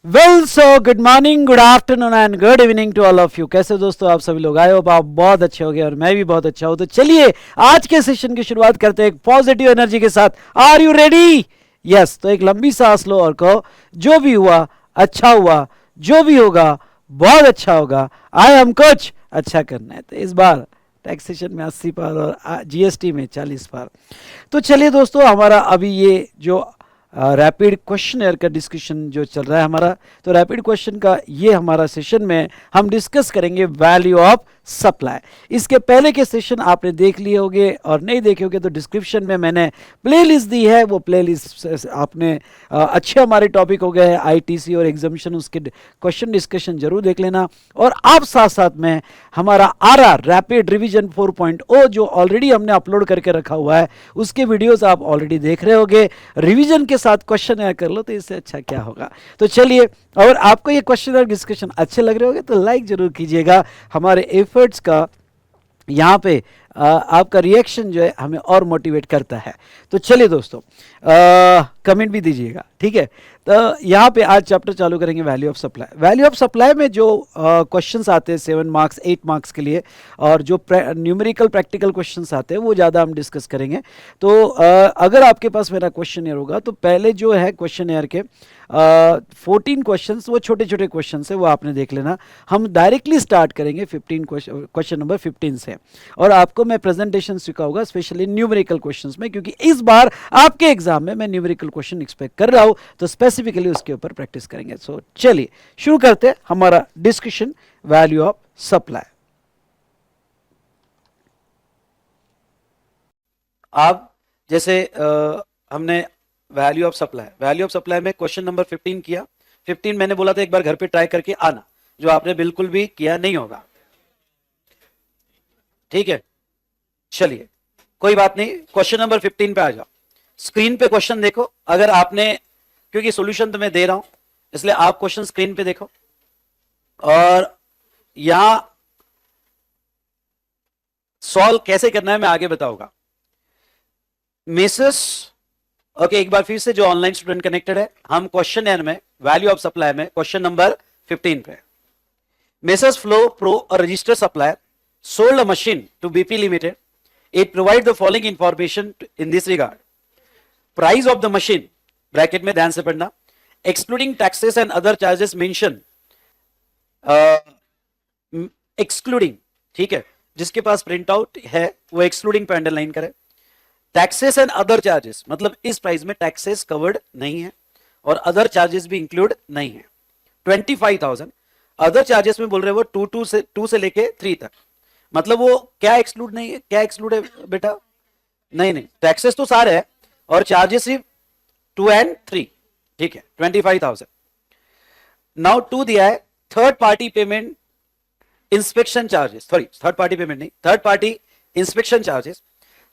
Well so good morning, good afternoon and good evening to all of you. कैसे हो दोस्तों आप सभी लोग? आए हो आप बहुत अच्छे हो गए और मैं भी बहुत अच्छा हूं। तो चलिए आज के सेशन की शुरुआत करते हैं एक पॉजिटिव एनर्जी के साथ। Are you ready? यस। तो एक लंबी सांस लो और कहो जो भी हुआ अच्छा हुआ, जो भी होगा बहुत अच्छा होगा। आई हम कुछ अच्छा करना है। तो इस बार टैक्सेशन में 80 पार और जीएसटी में 40 पार। तो चलिए दोस्तों, हमारा अभी ये जो रैपिड क्वेश्चन एयर का डिस्कशन जो चल रहा है हमारा, तो रैपिड क्वेश्चन का ये हमारा सेशन में हम डिस्कस करेंगे वैल्यू ऑफ सप्लाई। इसके पहले के सेशन आपने देख लिए होंगे और नहीं देखे होंगे तो डिस्क्रिप्शन में मैंने प्लेलिस्ट दी है। वो प्लेलिस्ट आपने अच्छे हमारे टॉपिक हो गए आईटीसी और एग्जामिशन, उसके क्वेश्चन डिस्कशन जरूर देख लेना। और आप साथ साथ में हमारा आरआर रैपिड रिवीजन 4.0 जो ऑलरेडी हमने अपलोड करके रखा हुआ है, उसके वीडियोस आप ऑलरेडी देख रहे होंगे। रिवीजन के साथ क्वेश्चन एयर कर लो तो इससे अच्छा क्या होगा। तो चलिए, और आपको ये क्वेश्चन और डिस्कशन अच्छे लग रहे होंगे तो लाइक जरूर कीजिएगा। हमारे एफर्ट्स का यहाँ पे आपका रिएक्शन जो है हमें और मोटिवेट करता है। तो चलिए दोस्तों, कमेंट भी दीजिएगा, ठीक है। तो यहाँ पे आज चैप्टर चालू करेंगे value of supply. Value of supply में जो क्वेश्चंस आते हैं 7 मार्क्स 8 मार्क्स के लिए, और जो न्यूमेरिकल प्रैक्टिकल क्वेश्चंस आते हैं वो ज़्यादा हम डिस्कस करेंगे। तो अगर आपके पास मेरा क्वेश्चन एयर होगा तो पहले जो है क्वेश्चन एयर के 14 क्वेश्चंस वो छोटे छोटे क्वेश्चन है, वो आपने देख लेना। हम डायरेक्टली स्टार्ट करेंगे 15 क्वेश्चन नंबर 15 से, और आपको मैं प्रेजेंटेशन सिखाऊंगा स्पेशली न्यूमेरिकल क्वेश्चंस में, क्योंकि इस बार आपके एग्जाम में मैं न्यूमेरिकल क्वेश्चन एक्सपेक्ट कर रहा हूं, तो स्पेसिफिकली उसके ऊपर प्रैक्टिस करेंगे। सो चलिए शुरू करते हैं हमारा डिस्कशन वैल्यू ऑफ सप्लाई। अब जैसे हमने वैल्यू ऑफ सप्लाई में क्वेश्चन नंबर 15 किया। 15 मैंने बोला था एक बार घर पे ट्राई करके आना, जो आपने बिल्कुल भी किया नहीं होगा, ठीक है। चलिए कोई बात नहीं, क्वेश्चन नंबर 15 पे आ जाओ। स्क्रीन पे क्वेश्चन देखो, अगर आपने, क्योंकि सॉल्यूशन तो मैं दे रहा हूं इसलिए आप क्वेश्चन स्क्रीन पे देखो, और यहां सॉल्व कैसे करना है मैं आगे बताऊंगा। मेसेस ओके, एक बार फिर से जो ऑनलाइन स्टूडेंट कनेक्टेड है, हम क्वेश्चन एन में वैल्यू ऑफ सप्लाई में क्वेश्चन नंबर 15 पे, मेसेस फ्लो प्रो और register supplier sold a machine to BP Limited. It provides the following information in this regard. Price of the machine, bracket में ध्यान से पढ़ना, excluding taxes and other charges mentioned, excluding, ठीक है, जिसके पास print out है वो excluding पे अंडरलाइन करे। टैक्सेस एंड अदर चार्जेस, मतलब इस प्राइस में टैक्सेस कवर्ड नहीं है और अदर चार्जेस भी इंक्लूड नहीं है। 25,000 अदर चार्जेस में बोल रहे हैं वो 2 से लेके 3 तक, मतलब वो क्या एक्सक्लूड नहीं है, क्या एक्सक्लूड है बेटा? नहीं, टैक्सेस तो सारे है और चार्जेस सिर्फ 2 और 3, ठीक है। 25,000। नाउ 2 दिया है third party payment inspection charges, sorry third party payment नहीं, third party inspection charges,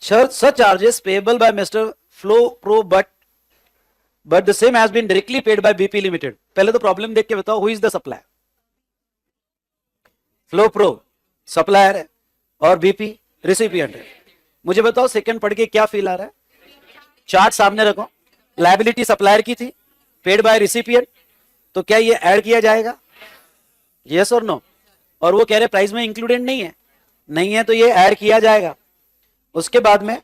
such charges payable by Mr. Flow Pro but the same has been directly paid by BP Limited. पहले तो problem देख के बताओ, who is the supplier? Flow Pro supplier है और BP recipient है। मुझे बताओ सेकंड पढ़ के क्या फील आ रहा है? चार्ट सामने रखो, लायबिलिटी सप्लायर की थी, पेड बाय रिसिपिएंट, तो क्या ये ऐड किया जाएगा? यस और नो? और वो कह रहे प्राइस में इंक्लूडेड नहीं है तो ये ऐड किया जाएगा। उसके बाद में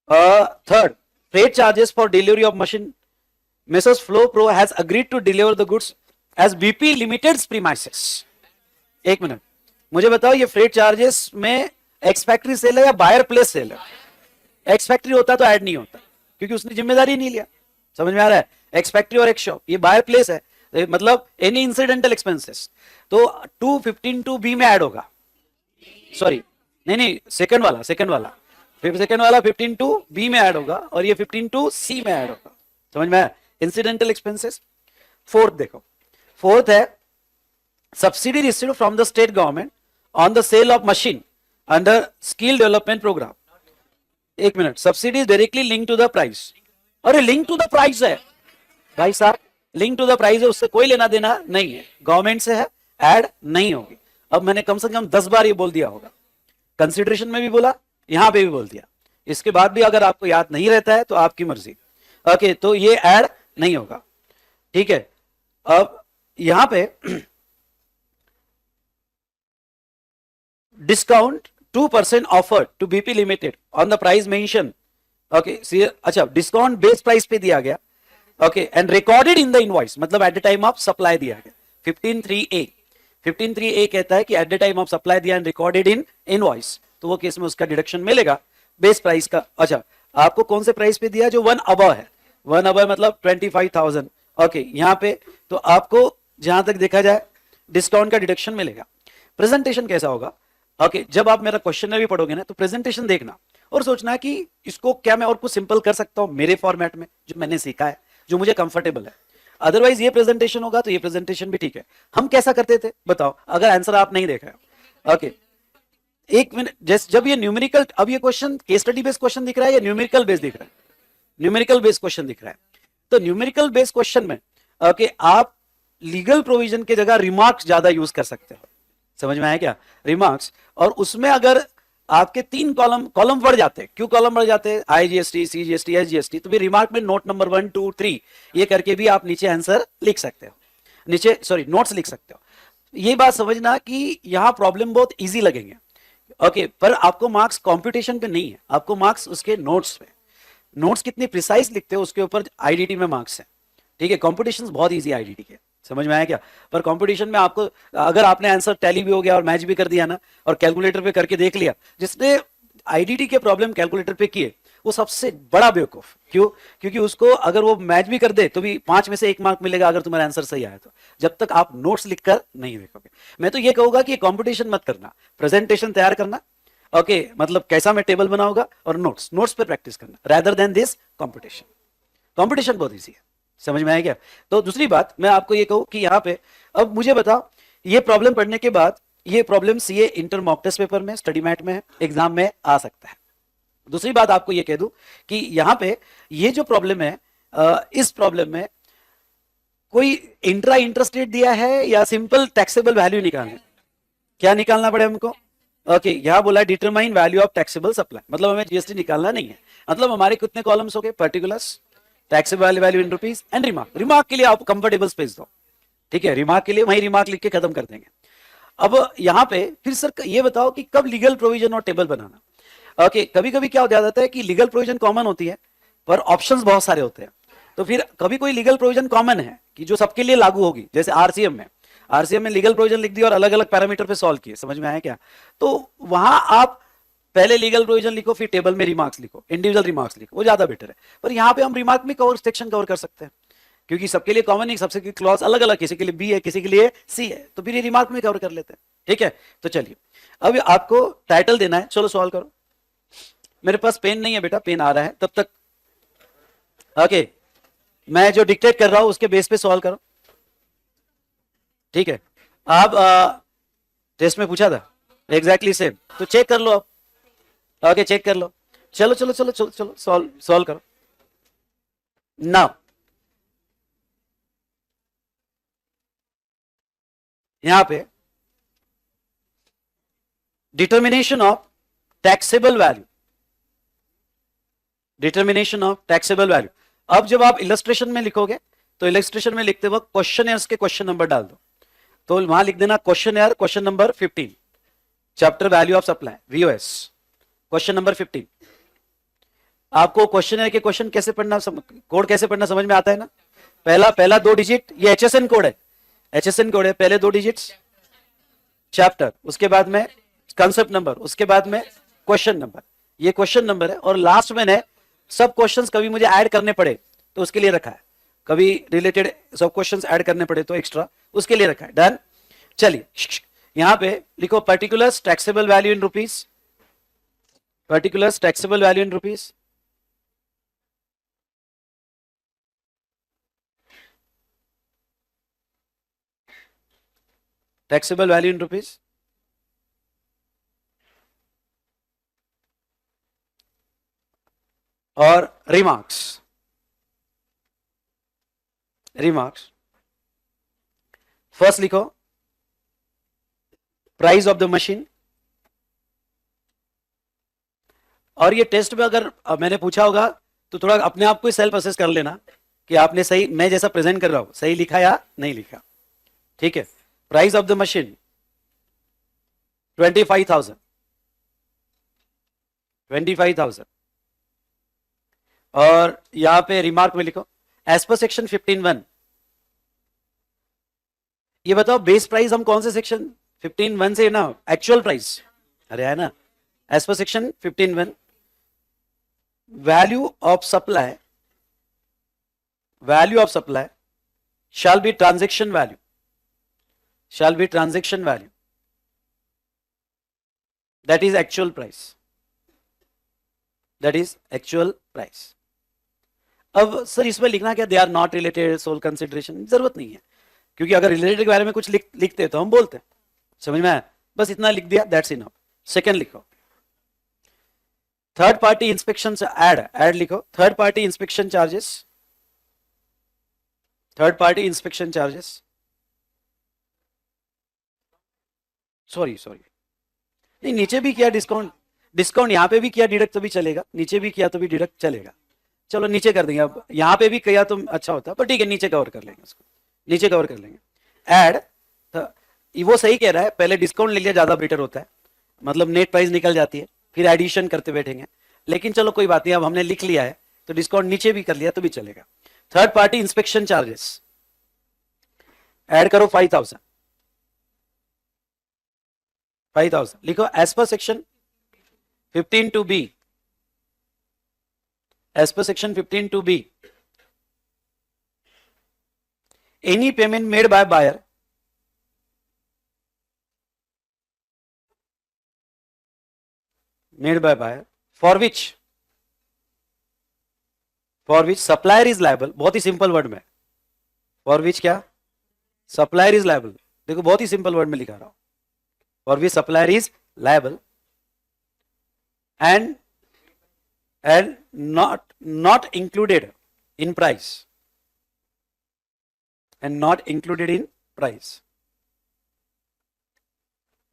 third, freight charges for delivery of machine, Mrs Flo Pro has agreed to deliver the goods as BP limited premises. एक मिनट, मुझे बताओ ये फ्रेट चार्जेस में एक्स फैक्ट्री सेल है या बायर प्लेस सेल है? एक्स फैक्ट्री होता तो ऐड नहीं होता, क्योंकि उसने जिम्मेदारी नहीं लिया। समझ में आ रहा है? एक्स फैक्ट्री और एक्स शॉप, ये बायर प्लेस है, मतलब एनी इंसिडेंटल एक्सपेंसेस, तो 252 बी में ऐड होगा। सॉरी नहीं, सेकंड वाला 15 बी में ऐड होगा और ये 15 सी में ऐड होगा। समझ में आया? Incidental expenses. फोर्थ देखो, फोर्थ है subsidy received from the state government on the sale of machine under skill development programme. एक minute, subsidy directly link to the price. अरे लिंक टू द प्राइस है भाई साहब, लिंक टू द प्राइस है, उससे कोई लेना देना नहीं है, गवर्नमेंट से है, ऐड नहीं होगी। अब मैंने कम से कम 10 बार ये बोल दिया होगा, कंसिडरेशन में भी बोला, यहां पे भी बोल दिया, इसके बाद भी अगर आपको याद नहीं रहता है तो आपकी मर्जी। ओके, तो ये ऐड नहीं होगा। ठीक है, अब यहां पे discount 2% offer to BP limited on the price mention, okay, अच्छा डिस्काउंट बेस प्राइस पे दिया गया, okay, and recorded in the invoice, मतलब at the time of supply दिया गया 15(3)(a). 15(3)(a कहता है कि at the time of supply दिया एंड रिकॉर्डेड इन इनवॉइस, तो वो केस में उसका डिडक्शन मिलेगा बेस प्राइस का। अच्छा, आपको कौन से प्राइस पे दिया, जो 1 अबव है, 1 अबव मतलब 25,000, ओके, यहाँ पे तो आपको जहां तक देखा जाए डिस्काउंट का डिडक्शन मिलेगा। प्रेजेंटेशन कैसा होगा, ओके, जब आप मेरा क्वेश्चन भी पढ़ोगे ना तो प्रेजेंटेशन देखना और सोचना कि इसको क्या मैं और कुछ सिंपल कर सकता हूं मेरे फॉर्मेट में, जो मैंने सीखा है, जो मुझे कंफर्टेबल है। अदरवाइज ये प्रेजेंटेशन होगा तो ये प्रेजेंटेशन भी ठीक है। हम कैसा करते थे बताओ, अगर आंसर आप नहीं देखा है, ओके, एक मिनट, जैसे जब ये न्यूमेरिकल, अब ये question case study based question दिख रहा है या न्यूमेरिकल बेस्ड दिख रहा है, न्यूमेरिकल बेस्ड क्वेश्चन दिख रहा है, तो न्यूमेरिकल बेस्ड क्वेश्चन में ओके आप लीगल प्रोविजन की जगह रिमार्क्स ज्यादा यूज कर सकते हो, समझ में आया क्या, रिमार्क्स, और उसमें अगर आपके 3 कॉलम बढ़ जाते हैं, क्यों कॉलम बढ़ जाते हैं, IGST, CGST, SGST, तो भी रिमार्क में नोट नंबर 1 2 3 ये करके भी आप नीचे आंसर लिख सकते हो, नीचे सॉरी नोट्स लिख सकते हो। ये बात समझना कि यहां प्रॉब्लम बहुत इजी लगेंगे, ओके, पर आपको मार्क्स कंप्यूटेशन पे नहीं है, आपको मार्क्स उसके नोट्स पे, नोट्स कितनी प्रिसाइज लिखते हो उसके ऊपर IDT में मार्क्स है, ठीक है। कॉम्पिटिशन बहुत ईजी IDT के, समझ में आया क्या, पर कंपटीशन में आपको अगर आपने आंसर टैली भी हो गया और मैच भी कर दिया ना और कैलकुलेटर पे करके देख लिया, जिसने IDT के प्रॉब्लम कैलकुलेटर पे किए वो सबसे बड़ा बेवकूफ, क्यों, क्योंकि उसको अगर वो मैच भी कर दे तो भी 5 में से 1 मार्क मिलेगा अगर तुम्हारा आंसर सही आया तो, जब तक आप नोट्स लिखकर नहीं देखोगे। मैं तो ये कहूंगा कि कंपटीशन मत करना, प्रेजेंटेशन तैयार करना, ओके, मतलब कैसा मैं टेबल बनाऊंगा और नोट्स पे प्रैक्टिस करना rather than this competition. Competition बहुत ईजी है, समझ में आया क्या। तो दूसरी बात मैं आपको ये कहूं कि यहां पे अब मुझे बताओ, ये प्रॉब्लम पढ़ने के बाद ये problem CA inter mock test paper में, स्टडी मैट में, एग्जाम में आ सकता है। दूसरी बात आपको ये कह दूं कि यहां पे ये जो प्रॉब्लम है, इस प्रॉब्लम में कोई इंट्रा इंटरेस्टेड दिया है या सिंपल टैक्सेबल वैल्यू निकालना, क्या निकालना पड़े हमको, ओके, यहां बोला determine value of taxable supply, मतलब हमें जीएसटी निकालना नहीं है, मतलब हमारे कितने कॉलम्स हो गए, particulars, taxable value in rupees and remark. Remark के लिए आप कंफर्टेबल स्पेस दो, ठीक है, रिमार्क के लिए वही रिमार्क लिख के खत्म कर देंगे। अब यहां पे फिर सर ये बताओ कि कब लीगल प्रोविजन और टेबल बनाना, ओके, कभी कभी क्या हो जाता है कि लीगल प्रोविजन कॉमन होती है पर ऑप्शंस बहुत सारे होते हैं, तो फिर कभी कोई लीगल प्रोविजन कॉमन है कि जो सबके लिए लागू होगी, जैसे आरसीएम में लीगल प्रोविजन लिख दिया और अलग अलग पैरामीटर पे सॉल्व किए, समझ में आया क्या, तो वहां आप पहले लीगल प्रोविजन लिखो फिर टेबल में रिमार्क्स लिखो, इंडिविजुअल रिमार्क्स लिखो, वो ज्यादा बेटर है। पर यहाँ पे हम रिमार्क में कवर सेक्शन कवर कर सकते हैं क्योंकि सबके लिए कॉमन नहीं, सबसे क्लॉज अलग अलग, किसी के लिए बी है किसी के लिए सी है, तो फिर ये रिमार्क में कवर कर लेते हैं, ठीक है। तो चलिए अब आपको टाइटल देना है, चलो सॉल्व करो। मेरे पास पेन नहीं है बेटा, पेन आ रहा है तब तक, ओके, मैं जो डिक्टेट कर रहा हूं उसके बेस पे सॉल्व करो, ठीक है। आप टेस्ट में पूछा था एग्जैक्टली सेम, तो चेक कर लो आप, ओके, चेक कर लो, चलो चलो चलो चलो चलो सॉल्व करो नाउ। यहां पे determination of taxable value, determination of taxable value. अब जब आप इलस्ट्रेशन में लिखोगे तो इलस्ट्रेशन में लिखते वक्त क्वेश्चन के क्वेश्चन नंबर डाल दो, तो वहां लिख देना question number 15, chapter value of supply VOS, question number 15। आपको क्वेश्चन के क्वेश्चन कैसे पढ़ना, कोड कैसे पढ़ना समझ में आता है ना, पहला 2 डिजिट ये HSN कोड है, HSN कोड है, पहले 2 डिजिट्स चैप्टर, उसके बाद में कंसेप्ट नंबर, उसके बाद में क्वेश्चन नंबर, ये क्वेश्चन नंबर है, और लास्ट में है सब क्वेश्चंस कभी मुझे ऐड करने पड़े तो उसके लिए रखा है, कभी रिलेटेड सब क्वेश्चंस ऐड करने पड़े तो एक्स्ट्रा उसके लिए रखा है, डन। चलिए यहां पे लिखो particulars taxable value in rupees, particulars taxable value in rupees, taxable value in rupees, और रिमार्क्स फर्स्ट लिखो प्राइस ऑफ द मशीन, और ये टेस्ट में अगर मैंने पूछा होगा तो थोड़ा अपने आप को सेल्फ असेस कर लेना कि आपने सही, मैं जैसा प्रेजेंट कर रहा हूं सही लिखा या नहीं लिखा। ठीक है, प्राइस ऑफ द मशीन 25,000, 25,000। और यहां पे रिमार्क में लिखो एज पर सेक्शन 15(1). ये बताओ बेस प्राइस हम कौन से सेक्शन 15(1) से ना एक्चुअल प्राइस, अरे है ना, as per section 15(1) value of supply, value of supply shall be transaction value, shall be transaction value, that is actual price, that is actual price। अब सर इसमें लिखना क्या, they are not related sole consideration, जरूरत नहीं है, क्योंकि अगर related के बारे में कुछ लिखते तो हम बोलते, समझ में आया, बस इतना लिख दिया, दैट्स इनफ। सेकंड लिखो थर्ड पार्टी इंस्पेक्शन से ऐड लिखो third party inspection charges, third party inspection charges, sorry नहीं, नीचे भी किया डिस्काउंट, डिस्काउंट यहां पे भी किया डिडक्ट तो भी चलेगा, नीचे भी किया तो भी डिडक्ट चलेगा, चलो नीचे कर देंगे। अब यहां पे भी किया तो अच्छा होता, पर ठीक है नीचे कवर कर लेंगे उसको, नीचे कवर कर लेंगे। ऐड वो सही कह रहा है, पहले डिस्काउंट ले लिया ज्यादा बेटर होता है, मतलब नेट प्राइस निकल जाती है, फिर एडिशन करते बैठेंगे, लेकिन चलो कोई बात नहीं, अब हमने लिख लिया है तो डिस्काउंट नीचे भी कर लिया तो भी चलेगा। Third party inspection charges add करो 5,000, 5,000 लिखो as per section 15(2)(b), as per section 15(2)(b), any payment made by buyer for which supplier is liable, बहुत ही सिंपल वर्ड में, for which क्या supplier is liable, देखो बहुत ही सिंपल वर्ड में लिखा रहा हूं, for which supplier is liable and not included in price, and not included in price,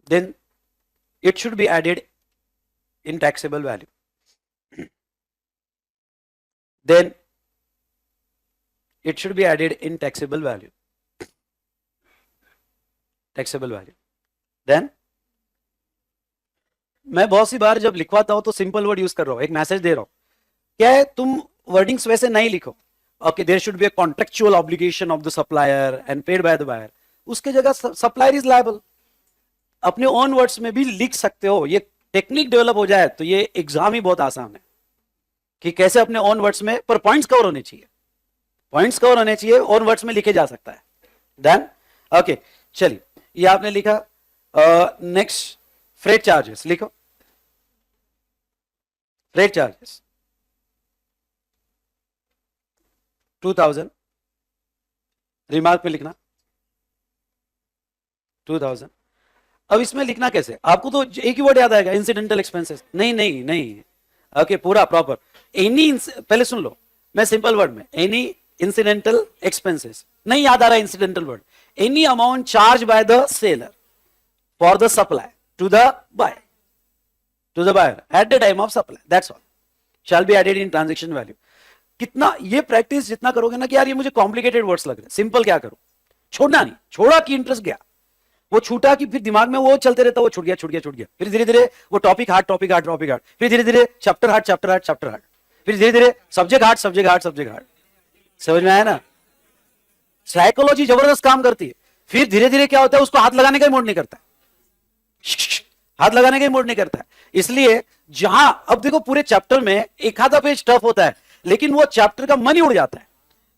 then it should be added in taxable value, then it should be added in taxable value, taxable value। then मैं बहुत सी बार जब लिखवाता हूं तो simple word use कर रहा हूं, एक message दे रहा हूं, क्या है, तुम वर्डिंग्स वैसे नहीं लिखो, okay there should be a contractual obligation of the supplier and paid by the buyer, उसके जगह सप्लायर इज लायबल, अपने ओन वर्ड्स में भी लिख सकते हो। ये टेक्निक डेवलप हो जाए तो ये एग्जाम ही बहुत आसान है कि कैसे अपने ओन वर्ड्स में, पर पॉइंट्स कवर होने चाहिए, पॉइंट्स कवर होने चाहिए, ओन वर्ड्स में लिखे जा सकता है। डन, ओके चलिए, ये आपने लिखा। नेक्स्ट फ्रेट चार्जेस लिखो, फ्रेट चार्जेस 2,000, रिमार्क में लिखना 2,000। अब इसमें लिखना कैसे, आपको तो एक ही वर्ड याद आएगा, इंसिडेंटल एक्सपेंसेस, नहीं, ओके पूरा प्रॉपर, एनी, पहले सुन लो, मैं सिंपल वर्ड में, एनी इंसिडेंटल एक्सपेंसेस, नहीं याद आ रहा incidental word, any amount charge by the seller for the supply to the buyer at the time of supply, that's all, shall be added in transaction value. कितना ये practice जितना करोगे ना कि यार ये मुझे कॉम्प्लिकेटेड वर्ड्स लग रहे हैं, सिंपल क्या करो, छोड़ना नहीं, छोड़ा कि इंटरेस्ट गया, वो छूटा कि फिर दिमाग में वो चलते रहता, वो छूट गया, फिर धीरे धीरे वो टॉपिक हार्ड, फिर धीरे धीरे चैप्टर हार्ड, फिर धीरे धीरे सब्जेक्ट हार्ड, समझ में आया ना, साइकोलॉजी जबरदस्त काम करती है। फिर धीरे धीरे क्या होता है, उसको हाथ लगाने का ही मूड नहीं करता, हाथ लगाने का ही मूड नहीं करता है। इसलिए जहां अब देखो पूरे चैप्टर में एक आधा पेज टफ होता है, लेकिन वो चैप्टर का मन ही उड़ जाता है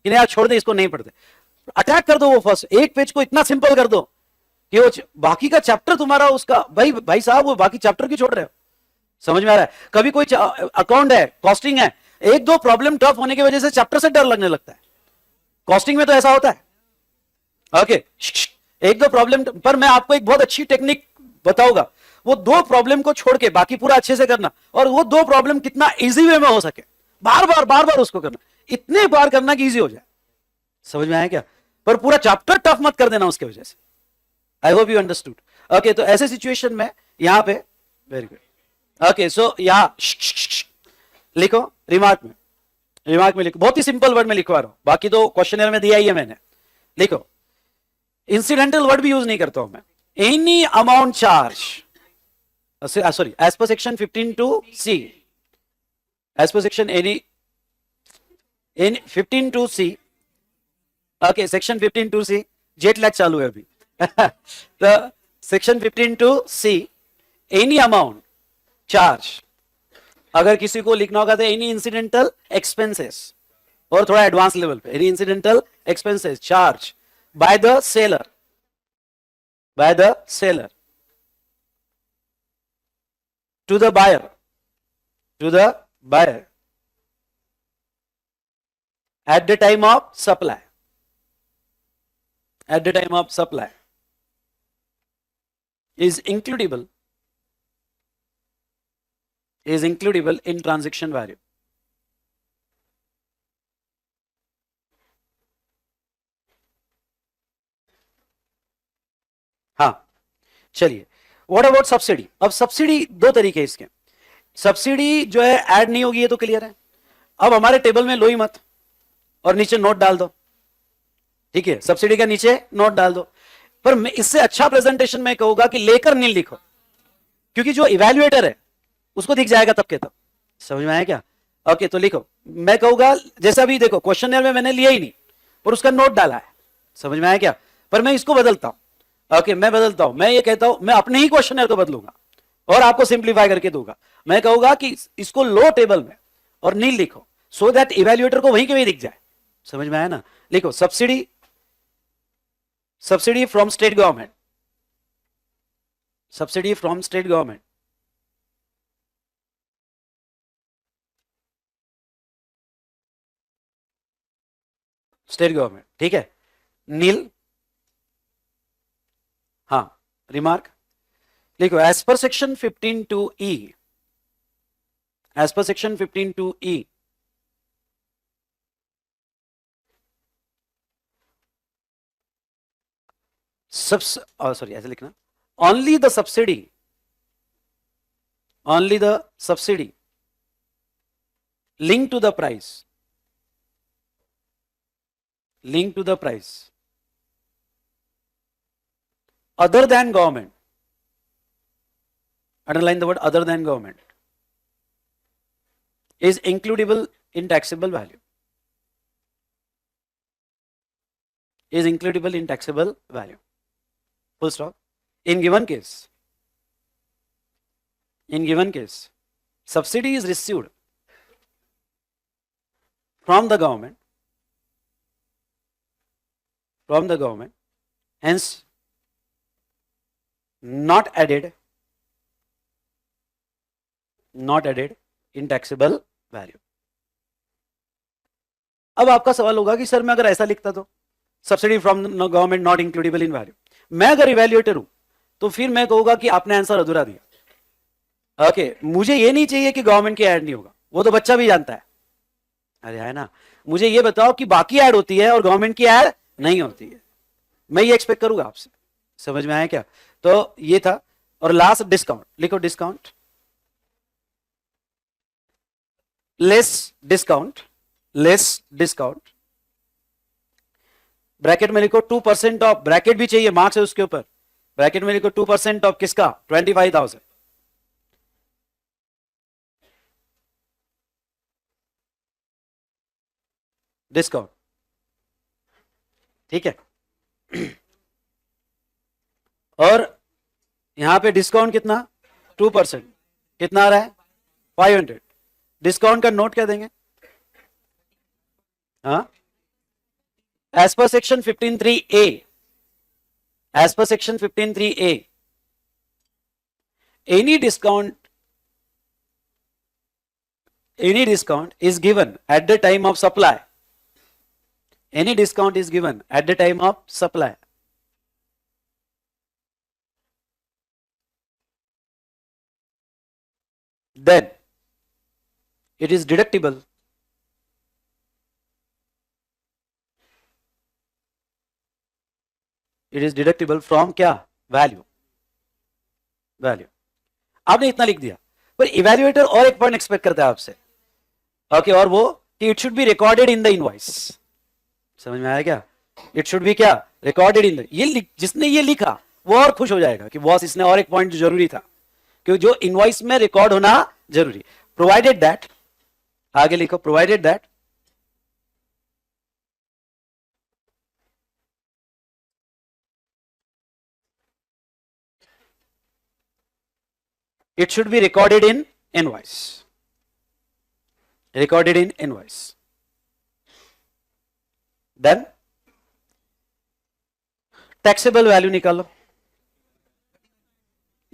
कि नहीं यार छोड़ दे, इसको नहीं पढ़ते, अटैक कर दो वो फर्स्ट एक पेज को, इतना सिंपल कर दो कि वो बाकी का चैप्टर तुम्हारा, उसका भाई साहब वो बाकी चैप्टर क्यों छोड़ रहे हो, समझ में आ रहा है। कभी कोई अकाउंट है, कॉस्टिंग है, एक दो प्रॉब्लम टफ होने की वजह से चैप्टर से डर लगने लगता है, कॉस्टिंग में तो ऐसा होता है। ओके एक दो प्रॉब्लम पर मैं आपको एक बहुत अच्छी टेक्निक बताऊंगा, वो दो प्रॉब्लम को छोड़ के बाकी पूरा अच्छे से करना, और वो दो प्रॉब्लम कितना इजी वे में हो सके, बार बार उसको करना, इतने बार करना कि इजी हो जाए, समझ में आया क्या, पर पूरा चैप्टर टफ मत कर देना उसके वजह से। I hope you understood. Okay तो ऐसे सिचुएशन में यहां पे वेरी गुड, ओके सो यहां लिखो रिमार्क में रिमार्क में लिखो, बहुत ही सिंपल वर्ड में लिखवा रहा हूं, बाकी तो क्वेश्चनर में दिया ही है मैंने। लिखो, इंसिडेंटल वर्ड भी यूज नहीं करता हूं मैं। Any amount charge, sorry, as per section 15(2)(c, as per section in 15(2)(c, okay, section 15(2)(c, jet lag चालू है अभी तो section 15(2)(c, any amount charge, अगर किसी को लिखना होगा तो एनी इंसिडेंटल एक्सपेंसेस, और थोड़ा एडवांस लेवल पे, any incidental expenses charge by the seller, by the seller to the buyer, to the buyer at the time of supply, at the time of supply is includable in transaction value. हाँ, चलिए, what about subsidy. अब subsidy दो तरीके इसके, subsidy जो है add नहीं होगी, ये तो क्लियर है। अब हमारे टेबल में लो ही मत और नीचे नोट डाल दो, ठीक है, सब्सिडी का नीचे नोट डाल दो। पर मैं इससे अच्छा प्रेजेंटेशन में कहूंगा कि लेकर नील लिखो, क्योंकि जो इवैल्यूएटर है उसको दिख जाएगा तब के तब। समझ में आया क्या? ओके, तो लिखो, मैं कहूंगा जैसा भी देखो क्वेश्चन में मैंने लिया ही नहीं और उसका नोट डाला है, समझ में आया क्या? पर मैं इसको बदलता हूं, ओके, मैं बदलता हूं, मैं ये कहता हूं, मैं अपने ही क्वेश्चन को बदलूंगा और आपको सिंप्लीफाई करके दूंगा। मैं कहूंगा कि इसको लो टेबल में और नील लिखो, सो दैट इवैल्यूएटर को वहीं के वहीं दिख जाए। समझ में आया ना? लिखो, subsidy, subsidy from state government, subsidy from state government, state government, ठीक है, नील। हाँ, रिमार्क लिखो, as per section 15(2)(e, as per section 15(2)(e, sorry ऐसे लिखना, only the subsidy, only the subsidy linked to the price, linked to the price other than government, underline the word other than government, is includable in taxable value, is includable in taxable value, full stop. In given case, in given case, subsidy is received from the government, from the government, hence not added, not added in taxable value. अब आपका सवाल होगा कि sir मैं अगर ऐसा लिखता तो, subsidy from government not includable in value, मैं अगर इवैल्यूएटर हूं तो फिर मैं कहूंगा कि आपने आंसर अधूरा दिया। ओके, मुझे ये नहीं चाहिए कि गवर्नमेंट की ऐड नहीं होगा, वो तो बच्चा भी जानता है, अरे है ना। मुझे ये बताओ कि बाकी ऐड होती है और गवर्नमेंट की ऐड नहीं होती है, मैं ये एक्सपेक्ट करूंगा आपसे। समझ में आया क्या? तो ये था। और लास्ट डिस्काउंट लिखो, discount, less discount, less discount, bracket में लिखो 2% ऑफ, ब्रैकेट भी चाहिए, मार्क्स है उसके ऊपर, ब्रैकेट में लिखो 2% ऑफ किसका? 25,000, डिस्काउंट, ठीक है। और यहां पे डिस्काउंट कितना? 2%, कितना आ रहा है? 500। डिस्काउंट का नोट क्या देंगे? हाँ, as per section 15(3)(a, as per section 15(3)(a, any discount is given at the time of supply, any discount is given at the time of supply, then it is deductible, it is deductible from क्या? Value, value. आपने इतना लिख दिया, पर evaluator और एक point expect करता है आपसे, ओके, और वो कि it should be recorded in the invoice. समझ में आया क्या? इट शुड बी क्या? रिकॉर्डेड इन द, ये जिसने ये लिखा वो और खुश हो जाएगा कि बॉस इसने और एक पॉइंट जरूरी था, क्योंकि जो इनवॉइस में रिकॉर्ड होना जरूरी। प्रोवाइडेड दैट, आगे लिखो, provided that it should be recorded in invoice, recorded in invoice. Then taxable value निकालो,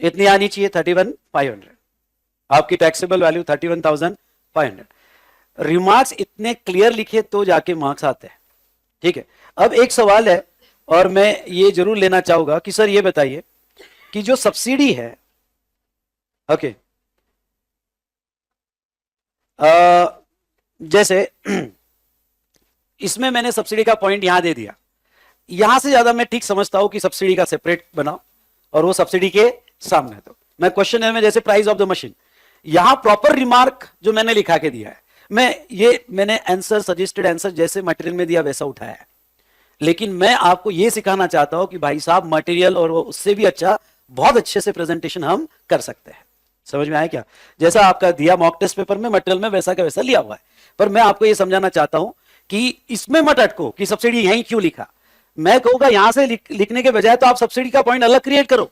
इतनी आनी चाहिए 31,500, आपकी टैक्सेबल वैल्यू 31,500। रिमार्क्स इतने क्लियर लिखे तो जाके मार्क्स आते हैं, ठीक है। अब एक सवाल है और मैं ये जरूर लेना चाहूंगा कि सर ये बताइए कि जो सब्सिडी है, ओके, जैसे इसमें मैंने सब्सिडी का पॉइंट यहां दे दिया, यहां से ज्यादा मैं ठीक समझता हूं कि सब्सिडी का सेपरेट बनाओ और वो सब्सिडी के सामने। तो मैं क्वेश्चन में जैसे प्राइस ऑफ द मशीन, यहां प्रॉपर रिमार्क जो मैंने लिखा के दिया है, मैंने आंसर, सजेस्टेड आंसर जैसे मटेरियल में दिया वैसा उठाया है, लेकिन मैं आपको यह सिखाना चाहता हूं कि भाई साहब मटेरियल और उससे भी अच्छा, बहुत अच्छे से प्रेजेंटेशन हम कर सकते हैं। समझ में आया क्या? जैसा आपका दिया मॉक टेस्ट पेपर में मटेरियल में वैसा का वैसा लिया हुआ है, पर मैं आपको यह समझाना चाहता हूं कि इसमें मत अटको कि सब्सिडी यहीं क्यों लिखा। मैं कहूंगा यहां से लिखने के बजाय तो आप सब्सिडी का पॉइंट अलग क्रिएट करो,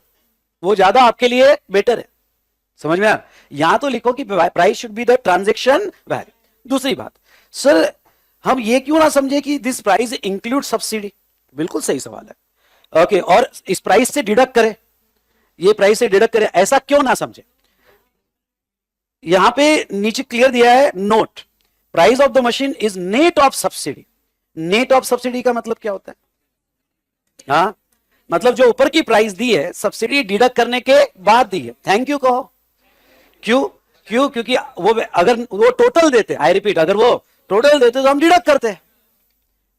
वो ज्यादा आपके लिए बेटर है। समझ में आया? यहां तो लिखो कि price should be the transaction value. दूसरी बात, सर हम ये क्यों ना समझे कि दिस प्राइस इंक्लूड सब्सिडी? बिल्कुल सही सवाल है, ओके। और इस प्राइस से डिडक्ट करे, ये प्राइस से डिडक्ट करे, ऐसा क्यों ना समझे? यहां पे नीचे क्लियर दिया है, note price of the machine is net of subsidy. Net of subsidy का मतलब क्या होता है? हाँ, मतलब जो ऊपर की प्राइस दी है सब्सिडी डिडक्ट करने के बाद दी है। थैंक यू कहो। क्यों? क्योंकि वो अगर वो टोटल देते, आई रिपीट, अगर वो टोटल देते तो हम डिडक्ट करते,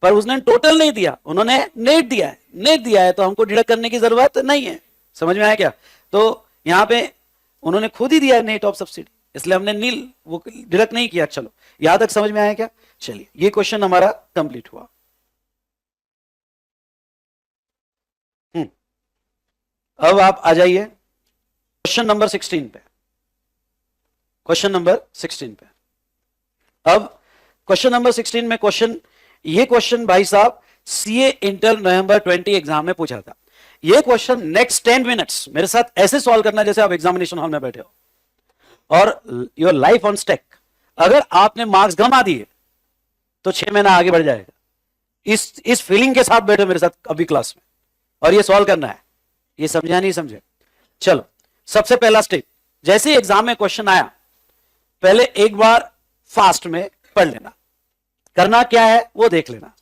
पर उसने टोटल नहीं दिया, उन्होंने नेट दिया है। नेट दिया है तो हमको डिडक्ट करने की जरूरत नहीं है। समझ में आया क्या? तो यहां पे उन्होंने खुद ही दिया है नेट ऑफ सब्सिडी, इसलिए हमने नील वो डिडक्ट नहीं किया। चलो, यहां तक समझ में आया क्या? चलिए, ये क्वेश्चन हमारा कंप्लीट हुआ। अब आप आ जाइए क्वेश्चन नंबर 16 पे। क्वेश्चन नंबर 16 पे, अब क्वेश्चन नंबर 16 में ये क्वेश्चन भाई साहब सीए इंटर नवंबर 20 एग्जाम में पूछा था। ये क्वेश्चन नेक्स्ट 10 मिनट्स मेरे साथ ऐसे सॉल्व करना जैसे आप एग्जामिनेशन हॉल में बैठे हो, और योर लाइफ ऑन स्टेक। अगर आपने मार्क्स गमा दिए तो 6 महीना आगे बढ़ जाएगा। इस फीलिंग के साथ बैठो मेरे साथ अभी क्लास में, और ये सॉल्व करना है। ये समझा नहीं समझे? चलो, सबसे पहला स्टेप, जैसे एग्जाम में क्वेश्चन आया पहले एक बार फास्ट में पढ़ लेना, करना क्या है वो देख लेना,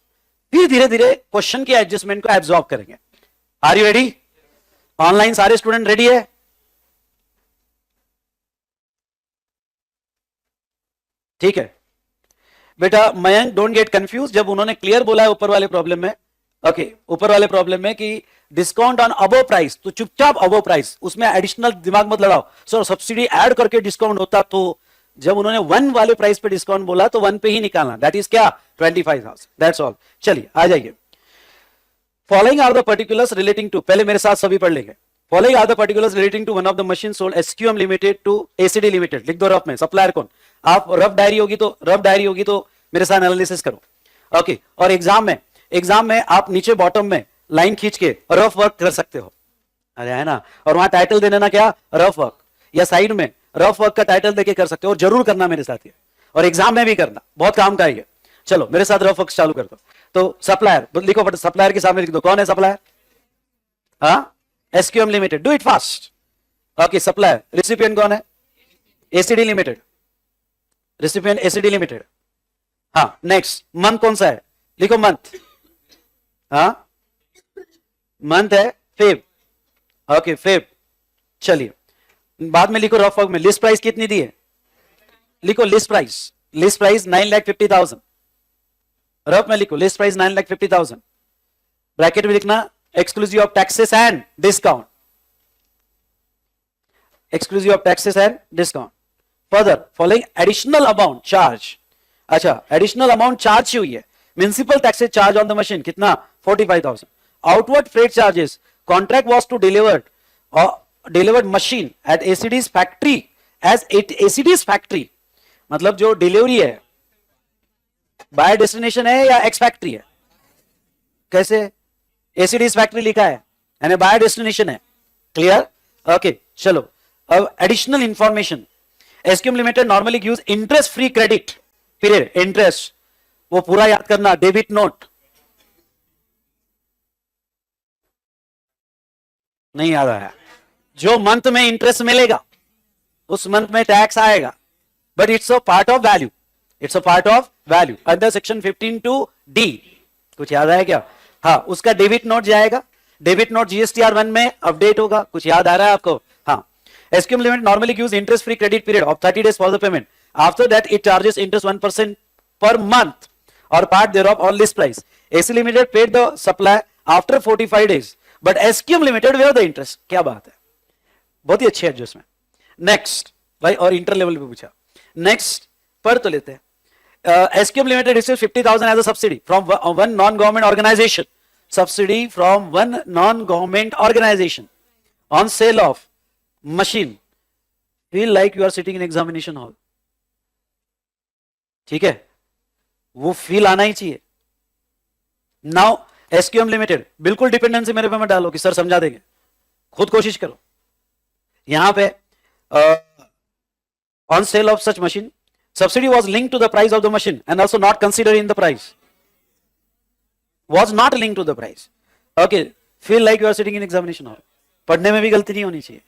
फिर धीरे धीरे क्वेश्चन के एडजस्टमेंट को एब्जॉर्ब करेंगे। Are you ready? ऑनलाइन सारे स्टूडेंट रेडी है? ठीक है बेटा, मयंक डोंट गेट कंफ्यूज। जब उन्होंने क्लियर बोला है ऊपर वाले प्रॉब्लम में, ओके, ऊपर वाले प्रॉब्लम में कि डिस्काउंट ऑन अबव प्राइस, तो चुपचाप अबव प्राइस, उसमें एडिशनल दिमाग मत लड़ाओ। सर सब्सिडी ऐड करके डिस्काउंट होता, तो जब उन्होंने 1 वाले प्राइस पे डिस्काउंट बोला तो 1 पे ही निकालना, दैट इज क्या? 25,000, दैट्स ऑल। चलिए आ जाइए। Following are the particulars relating to, पहले मेरे साथ सभी पढ़ लेंगे। Following are the particulars relating to one of the machine sold SQM limited to ACD limited. लिख दो रफ में, सप्लायर कौन? आप रफ डायरी होगी तो मेरे साथ एनालिसिस करो, ओके। और एग्जाम में आप नीचे बॉटम में लाइन खींच के रफ वर्क कर सकते हो, अरे है ना, और वहां टाइटल दे देना क्या? रफ वर्क, या साइड में रफ वर्क का टाइटल देके कर सकते हो, और जरूर करना मेरे साथ ये, और एग्जाम में भी करना, बहुत काम का है। चलो मेरे साथ रफ वर्क चालू कर दो। तो सप्लायर लिखो, बट सप्लायर के सामने लिख दो, कौन है सप्लायर? हाँ, SQM limited, do it fast, okay. Supplier, recipient कौन है? ACD limited, recipient ACD limited. हाँ, नेक्स्ट मंथ कौन सा है? लिखो मंथ, हाँ मंथ है फेब, ओके फेब। चलिए बाद में लिखो रफ वर्क में लिस्ट प्राइस कितनी दी है? लिखो लिस्ट प्राइस 9,50,000। रफ में लिखो लिस्ट प्राइस 9,50,000। ब्रैकेट में लिखना exclusive of taxes and discount, exclusive of taxes and discount. Further, following additional amount charge अच्छा, एडिशनल अमाउंट चार्ज हुई है, municipal taxes charge on the machine कितना 45,000. Outward freight charges, contract was to delivered machine at ACD's factory as ACD's factory, मतलब जो delivery है bye destination है या ex factory है, कैसे एसीडीज फैक्ट्री लिखा है यानी बाय डेस्टिनेशन है. क्लियर? ओके चलो, अब additional information. SQM limited normally use interest free credit period. Interest वो पूरा याद करना, डेबिट नोट नहीं याद आया. जो मंथ में इंटरेस्ट मिलेगा उस मंथ में टैक्स आएगा, but it's a part of value. It's a part of value under section 15(2)(d. कुछ याद आया क्या? हाँ, उसका डेबिट नोट जाएगा. डेबिट नोट जीएसटीआर 1 में अपडेट होगा. कुछ याद आ रहा है आपको? हाँ. SQM limit normally use interest free credit period of 30 days for the payment. After that it charges interest 1% per month or part thereof on list price. AC Limited paid the supply after 45 days, but SQM Limited were the interest. क्या बात है, बहुत ही अच्छी adjustment. Next भाई, और inter level पे पूछा. Next पर तो लेते हैं. SQM Limited received 50,000 as a subsidy from one non-government organization. Subsidy from one non-government organization on sale of machine. Feel like you are sitting in examination hall. ठीक है, वो फील आना ही चाहिए. नाउ एसक्यूएम लिमिटेड, बिल्कुल डिपेंडेंसी मेरे पे मत डालो कि सर समझा देंगे, खुद कोशिश करो. यहां पे on sale of such machine, subsidy was linked to the price of the machine and also not considered in the price. Was not linked to the price. Okay, feel like you are sitting in examination hall. पढ़ने में भी गलती नहीं होनी चाहिए,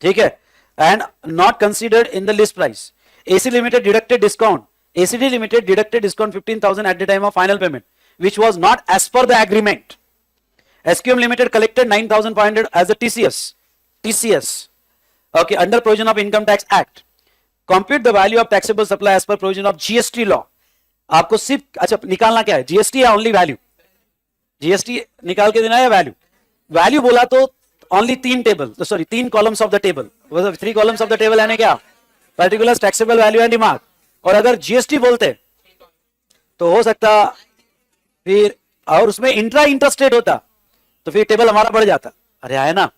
ठीक है. And not considered in the list price. AC limited deducted discount. ACD Limited deducted discount 15,000 at the time of final payment, which was not as per the agreement. SQM Limited collected 9,500 as a TCS. TCS. Okay, under provision of Income Tax Act. Compute the value of taxable supply as per provision of GST law. आपको सिर्फ अच्छा निकालना क्या है, GST या only value? GST निकाल के देना है वैल्यू. वैल्यू बोला तो only 3 columns of the table. 3 columns of the table यानी क्या? Particular taxable value and remark. और अगर जीएसटी बोलते तो हो सकता फिर, और उसमें इंटरेस्ट होता तो फिर टेबल हमारा बढ़ जाता. अरे आया ना.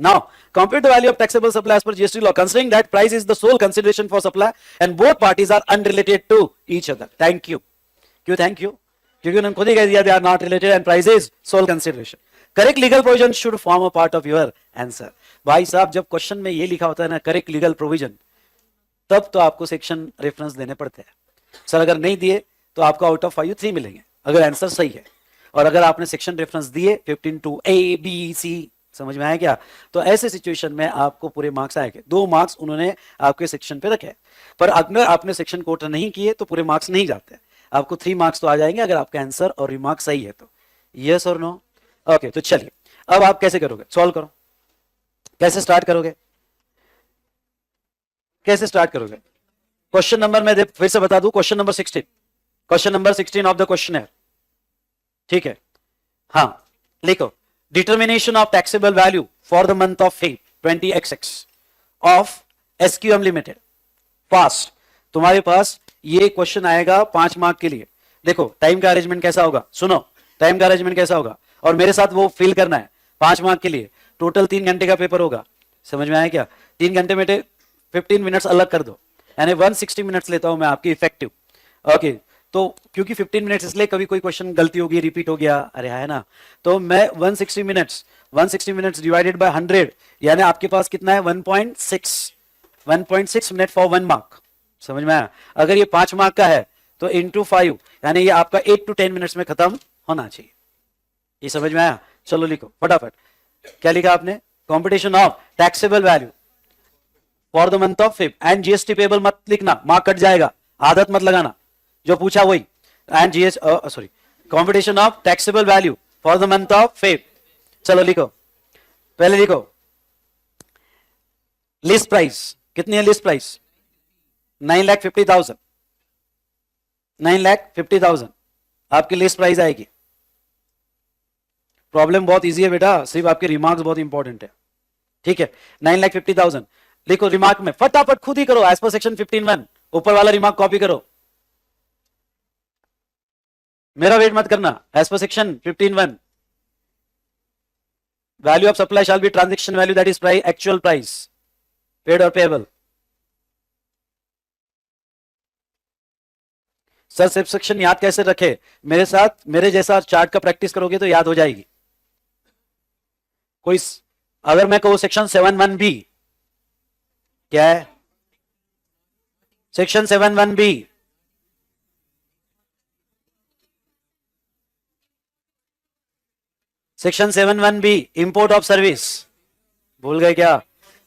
Now compute the value of taxable supply as per GST law, considering that price is the sole consideration for supply and both parties are unrelated to each other. Thank you. क्यों thank you? क्योंकि उन्होंने खुद ही कह दिया they are not related and price is sole consideration. Correct legal provision should form a part of your answer. भाई साहब, जब क्वेश्चन में ये लिखा होता है ना करेक्ट लीगल प्रोविजन, तब तो आपको सेक्शन रेफरेंस देने पड़ते हैं. सर अगर नहीं दिए तो आपको आउट ऑफ 5 3 मिलेंगे अगर आंसर सही है. और अगर आपने सेक्शन रेफरेंस दिए 15(2)(a)(b)(c), समझ में आया क्या? तो ऐसे सिचुएशन में आपको पूरे मार्क्स आएंगे. 2 मार्क्स उन्होंने आपके सेक्शन पे रखे, पर अगर आपने सेक्शन कोट नहीं किए तो पूरे मार्क्स नहीं जाते. आपको 3 मार्क्स तो आ जाएंगे अगर आपका आंसर और रिमार्क सही है तो. यस और नो? ओके, तो चलिए अब आप कैसे करोगे, सॉल्व करो. कैसे स्टार्ट करोगे? कैसे स्टार्ट करोगे? क्वेश्चन नंबर में फिर से बता दूं, question number 16. Question number 16 of the question है, ठीक है. हाँ, लिखो. Determination of taxable value for the month of Feb 20XX ऑफ एसक्यूएम लिमिटेड. फास्ट, तुम्हारे पास ये क्वेश्चन आएगा 5 मार्क के लिए. देखो टाइम का अरेंजमेंट कैसा होगा, सुनो टाइम का अरेंजमेंट कैसा होगा, और मेरे साथ वो फिल करना है. 5 मार्क के लिए टोटल 3 घंटे का पेपर होगा. समझ में आया क्या? 3 घंटे में 15 मिनट्स अलग कर दो, यानी 160 मिनट्स लेता हूं मैं आपकी इफेक्टिव. ओके, तो क्योंकि 15 मिनट्स इसलिए कभी कोई क्वेश्चन गलती होगी, रिपीट हो गया, अरे है ना, तो मैं 160 मिनट्स डिवाइडेड बाय 100, यानी आपके पास कितना है 1.6 मिनट फॉर 1 मार्क. समझ में आया? अगर ये 5 मार्क का है तो इंटू 5, यानी ये आपका 8 to 10 मिनट्स में खत्म होना चाहिए. ये समझ में आया? चलो लिखो फटाफट. क्या लिखा आपने? Competition of taxable value for the month of Feb and GST payable मत लिखना, मार्क कट जाएगा, आदत मत लगाना, जो पूछा वही. And sorry, competition of taxable value for the month of Feb. चलो लिखो, पहले लिखो लिस्ट प्राइस. कितनी है लिस्ट प्राइस? 9,50,000. 9,50,000 आपकी लिस्ट प्राइस आएगी. प्रॉब्लम बहुत इजी है बेटा, सिर्फ आपके रिमार्क्स बहुत इंपॉर्टेंट है. ठीक है, 9,50,000 लिखो. रिमार्क में फटाफट खुद ही करो एज पर सेक्शन 15(1). ऊपर वाला रिमार्क कॉपी करो. मेरा वेट मत करना। As per section 15(1) value of supply shall be transaction value that is price actual price paid और पेएबल। सर सब सेक्शन याद कैसे रखे? मेरे साथ मेरे जैसा चार्ट का प्रैक्टिस करोगे तो याद हो जाएगी। कोई अगर मैं कहूं सेक्शन 7(1) भी क्या है? सेक्शन 7(1) भी सेक्शन 7(1) भी इंपोर्ट ऑफ सर्विस भूल गए क्या?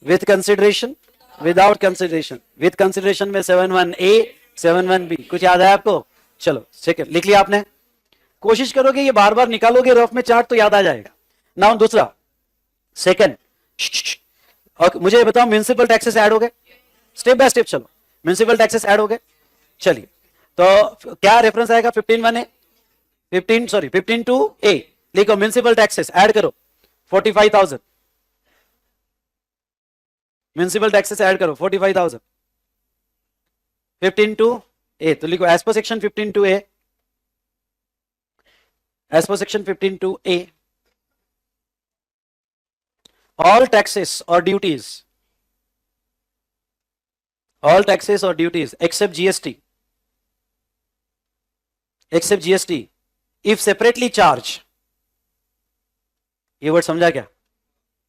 With consideration, without consideration. With consideration में 7(1)(a), 7(1)(b। कुछ याद है आपको? चलो सेकंड लिख लिया आपने। कोशिश करोगे ये बार बार निकालोगे रफ में चार्ट तो याद आ जाएगा। नाउ दूसरा सेकंड, और मुझे ये बताओ म्युनिसिपल टैक्सेस ऐड हो गए? स्टेप बाय स्टेप चलो। म्युनिसिपल टैक्सेस ऐड हो गए, चलिए तो क्या रेफरेंस आएगा? 15(1)(a), 15(2)(a) लिखो। म्युनिसिपल टैक्सेस ऐड करो 45,000। म्युनिसिपल टैक्सेस ऐड करो 45,000। 15(2)(a तो लिखो as per section 15(2)(a), as per section 15(2)(a all taxes or duties, all taxes or duties except GST, except GST if separately charged, ये word समझा क्या?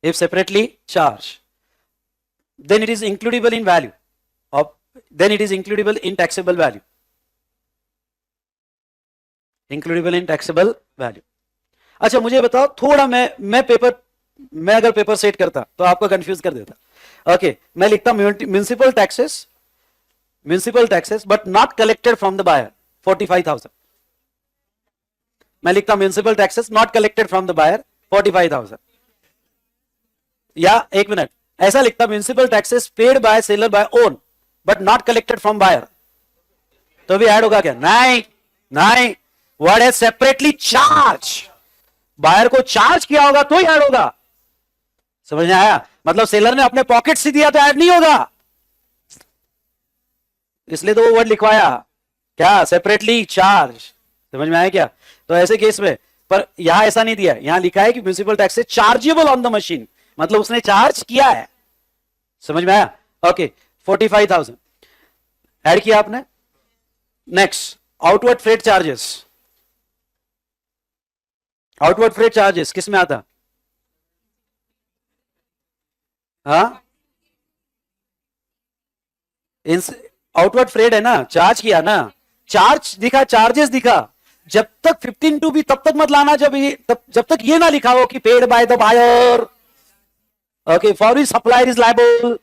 if separately charged then it is includable in value of, then it is includable in taxable value, includable in taxable value। अच्छा मुझे बताओ थोड़ा मैं paper, मैं अगर पेपर सेट करता तो आपको कंफ्यूज कर देता। ओके मैं लिखता municipal taxes but not collected from the buyer 45,000। मैं लिखता municipal taxes not collected from the buyer 45,000। या एक मिनट ऐसा लिखता municipal taxes paid by seller by own but not collected from buyer, तो भी ऐड होगा क्या? नहीं नहीं, वर्ड है सेपरेटली चार्ज। बायर को चार्ज किया होगा तो ही ऐड होगा। समझ में आया? मतलब सेलर ने अपने पॉकेट से दिया तो ऐड नहीं होगा, इसलिए तो वो वर्ड लिखवाया क्या? Separately charge. समझ में आया क्या? तो ऐसे केस में, पर यहां ऐसा नहीं दिया, यहां लिखा है कि म्युनिसिपल टैक्स से चार्जेबल ऑन द मशीन, मतलब उसने चार्ज किया है। समझ में आया? ओके 45,000 ऐड किया आपने। Next outward freight charges. Outward freight charges किस में आता? हाँ आउटवर्ड फ्रेट है ना, चार्ज किया ना, चार्ज दिखा, चार्जेस दिखा। जब तक 15(2) भी तब तक मत लाना जब तक ये ना लिखा हो कि paid by the buyer, okay for his supplier is liable.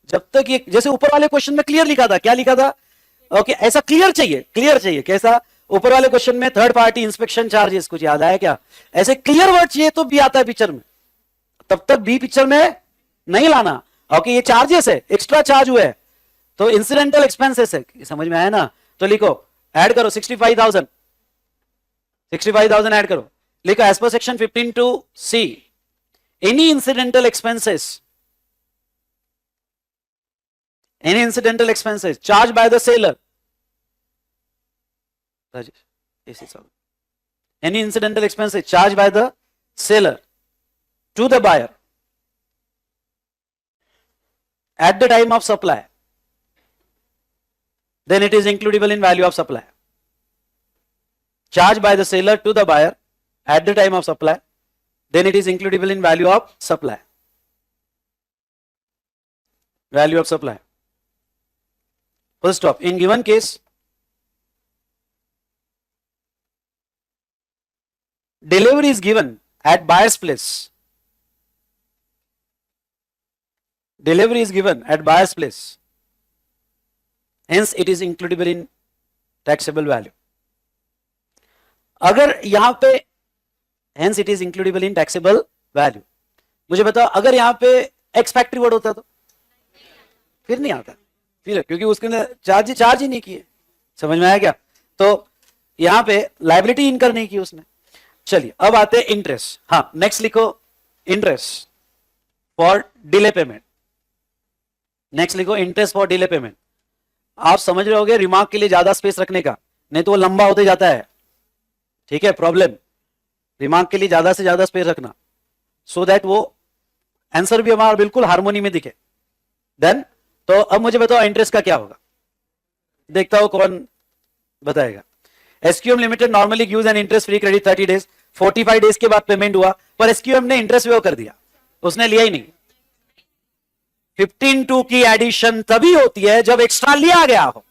जब तक ये जैसे ऊपर वाले क्वेश्चन में क्लियर लिखा था, क्या लिखा था? ओके ऐसा क्लियर चाहिए। कैसा? ऊपर वाले क्वेश्चन में थर्ड पार्टी इंस्पेक्शन चार्जेस, कुछ याद आया क्या? ऐसे क्लियर वर्ड चाहिए तो भी आता है पिक्चर में, तब तक बी पिक्चर में नहीं लाना। ओके ये चार्जेस है, एक्स्ट्रा चार्ज हुआ है तो इंसिडेंटल एक्सपेंसेस है, समझ में आया ना? तो लिखो ऐड करो 65,000 ऐड करो। लिखो as per section 15(2)(c any incidental expenses charge by the seller, any incidental expenses charged by the seller to the buyer at the time of supply, then it is includable in value of supply. Charged by the seller to the buyer at the time of supply, then it is includable in value of supply. Value of supply. Full stop. In given case, delivery is given at buyer's place. Delivery is given at buyer's place. Hence, it is includable in taxable value. अगर यहां पे hence it is includable in taxable value. मुझे बताओ अगर यहां पे ex factory word होता तो फिर नहीं आता, फिर क्योंकि उसके अंदर चार्ज ही नहीं किए। समझ में आया क्या? तो यहां पे लायबिलिटी इनकर नहीं की उसने। चलिए अब आते हैं इंटरेस्ट। हाँ नेक्स्ट लिखो interest for delay payment. Next लिखो इंटरेस्ट फॉर डिले पेमेंट। आप समझ रहे होगे रिमार्क के लिए ज्यादा स्पेस रखने का, नहीं तो वो लंबा होते जाता है। ठीक है, प्रॉब्लम, दिमाग के लिए ज्यादा से ज्यादा स्पेस रखना, सो दैट वो आंसर भी हमारा बिल्कुल हार्मोनी में दिखे। देन तो अब मुझे बताओ इंटरेस्ट का क्या होगा, देखता हूं कौन बताएगा। SQM limited normally gives an interest free credit 30 days, 45 days के बाद पेमेंट हुआ, पर एसक्यूएम ने इंटरेस्ट वेव कर दिया, उसने लिया ही नहीं। 15(2) की एडिशन तभी होती है जब एक्स्ट्रा लिया गया हो,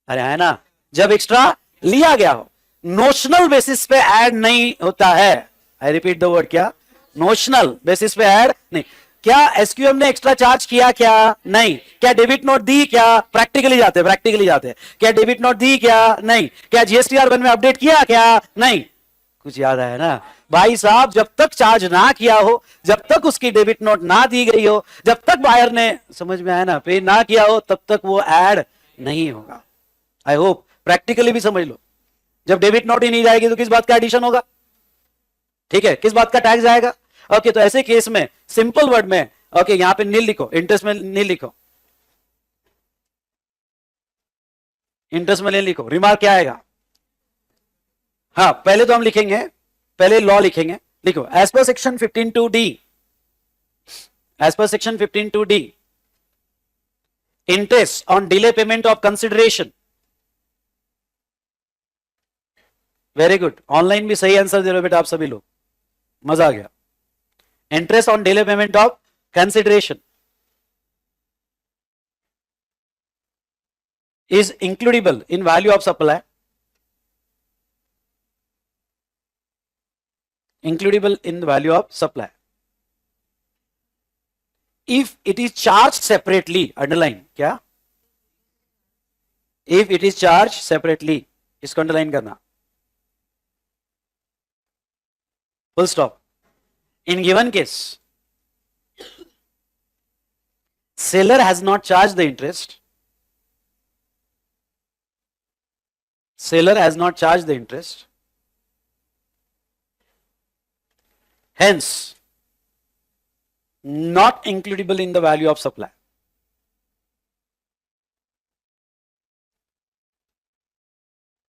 अरे है ना, जब एक्स्ट्रा लिया गया हो, नोशनल बेसिस पे ऐड नहीं होता है। आई रिपीट द वर्ड, क्या नोशनल बेसिस पे ऐड नहीं। क्या एसक्यूएम ने एक्स्ट्रा चार्ज किया क्या? नहीं। क्या डेबिट नोट दी क्या? प्रैक्टिकली जाते क्या डेबिट नोट दी क्या? नहीं। क्या जीएसटीआर 1 में अपडेट किया क्या? नहीं। कुछ याद आया ना भाई साहब, जब तक चार्ज ना किया हो, जब तक उसकी डेबिट नोट ना दी गई हो, जब तक बायर ने, समझ में आया ना, पे ना किया हो, तब तक वो ऐड नहीं होगा। आई होप प्रैक्टिकली भी समझ लो, जब डेबिट नोट ही नहीं जाएगी तो किस बात का एडिशन होगा? ठीक है, किस बात का टैक्स जाएगा? ओके, तो ऐसे केस में सिंपल वर्ड में, ओके, यहां पे नील लिखो, इंटरेस्ट में नील लिखो, इंटरेस्ट में नील लिखो, रिमार्क क्या आएगा? हाँ, पहले तो हम लिखेंगे, पहले लॉ लिखेंगे, लिखो as per section 15(2)(d, as per section 15(2)(d, interest on delay payment of consideration. Very good, online भी सही आंसर दे रहे हो बेटा आप सभी लोग, मजा आ गया। Interest on delay payment of consideration is includable in value of supply, includable in the value of supply if it is charged separately, underline क्या, if it is charged separately, इसको अंडरलाइन करना, full stop। in given case seller has not charged the interest, seller has not charged the interest, hence not includable in the value of supply,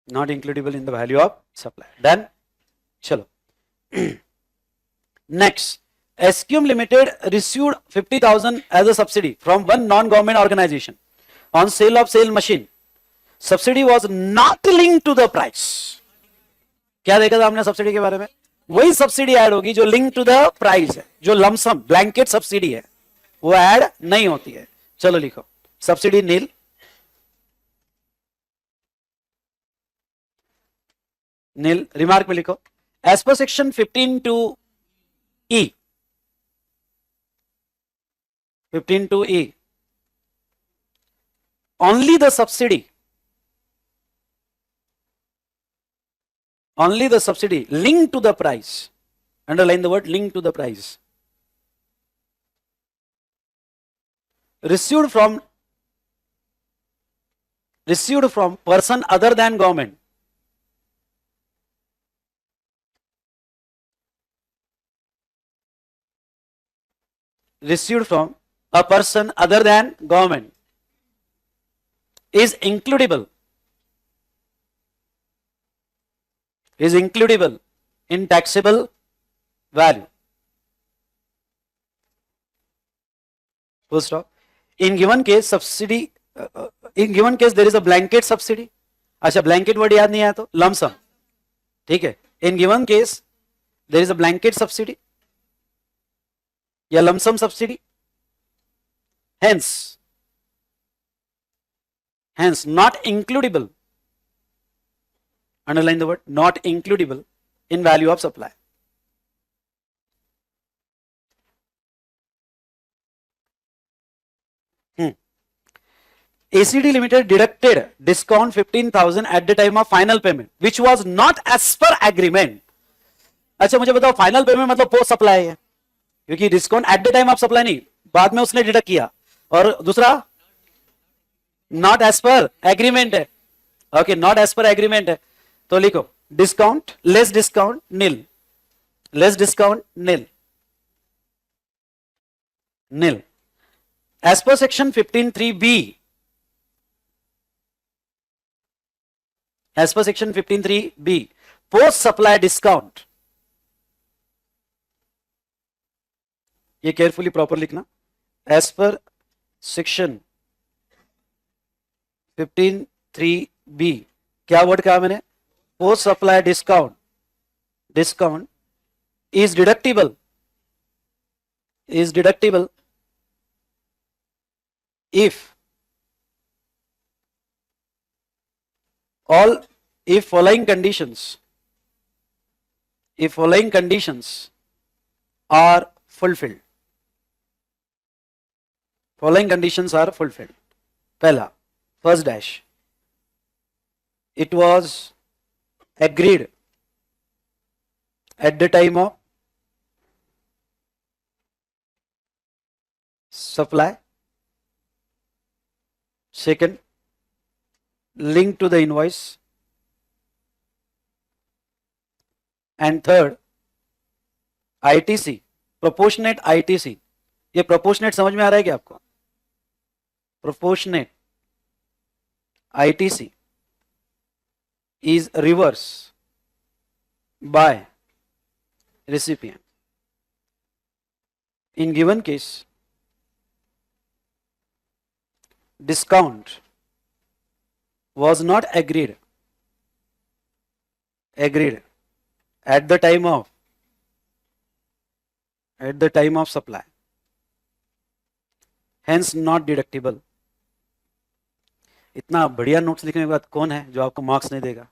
not includable in the value of supply। Done? चलो next, SQM Limited received 50,000 as a subsidy from one non-government organization on sale of sale machine. Subsidy was not linked to the price। क्या देखा था हमने subsidy के बारे में? वही subsidy add होगी जो लिंक टू द प्राइस है, जो लमसम ब्लैंकेट सब्सिडी है वो ऐड नहीं होती है। चलो लिखो सब्सिडी नील, नील, रिमार्क में लिखो as per section 15(2)(e, 15(2)(e, only the subsidy linked to the price, underline the word linked to the price, received from person other than government, received from a person other than government is includable in taxable value, full stop। in given case subsidy, in given case there is a blanket subsidy, अच्छा blanket word याद नहीं आया तो lump sum, ठीक है, in given case there is a blanket subsidy या lump sum subsidy, hence not includable, underline the word not includable in value of supply। ACD Limited deducted discount 15,000 at the time of final payment which was not as per agreement। अच्छा मुझे बताओ final payment मतलब post supply है, क्योंकि discount at the time of supply नहीं, बाद में उसने डिडक्ट किया, और दूसरा नॉट एज पर एग्रीमेंट है, okay, not as per agreement है, तो लिखो discount less discount nil, less discount nil, nil. As per section 15(3)(b, as per section 15(3)(b post supply discount, ये केयरफुली प्रॉपर लिखना, as per section 15(3)(b, क्या word कहा मैंने, post supply discount, discount is deductible if following conditions are fulfilled. Following conditions are fulfilled. पहला, first dash, it was agreed at the time of supply. Second, link to the invoice. And third, ITC, proportionate ITC. ये proportionate समझ में आ रहा है क्या आपको? Proportionate ITC is reversed by recipient. In given case, discount was not agreed at the time of supply, hence not deductible. इतना बढ़िया notes लिखने के बाद कौन है जो आपको मार्क्स नहीं देगा?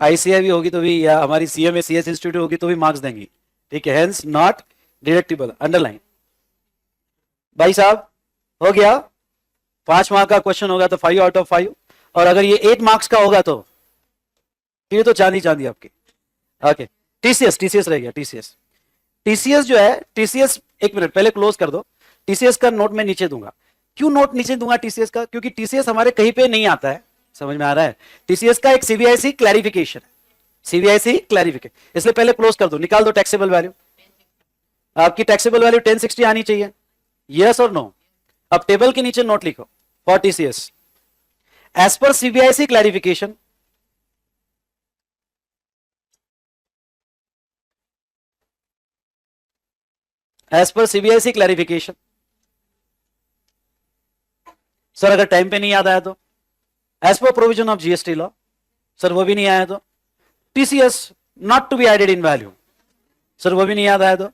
आईसीआई होगी तो भी, या हमारी सीएमए सीएस इंस्टीट्यूट होगी तो भी मार्क्स देंगी, ठीक है, हेंस नॉट डिडक्टिबल, अंडरलाइन। भाई साहब हो गया, 5 मार्क का क्वेश्चन होगा तो 5 आउट ऑफ 5, और अगर ये 8 मार्क्स का होगा तो फिर तो चांदी चांदी आपकी। ओके, टीसीएस रह गया, टीसीएस जो है, टीसीएस एक मिनट पहले क्लोज कर दो, टीसीएस का नोट मैं नीचे दूंगा। क्यों नोट नीचे दूंगा टीसीएस का? क्योंकि टीसीएस हमारे कहीं पे नहीं आता है, समझ में आ रहा है? टीसीएस का एक सीबीआईसी क्लैरिफिकेशन है, सीबीआईसी क्लैरिफिकेशन, इसलिए पहले क्लोज कर दो, निकाल दो टैक्सेबल वैल्यू। आपकी टैक्सेबल वैल्यू 1060 आनी चाहिए, यस और नो? अब टेबल के नीचे नोट लिखो for TCS, as per CBIC clarification, as per CBIC clarification. Sir अगर टाइम पे नहीं याद आया तो? As per provision of GST law, sir वो भी नहीं आया तो? TCS not to be added in value, sir वो भी नहीं याद आया तो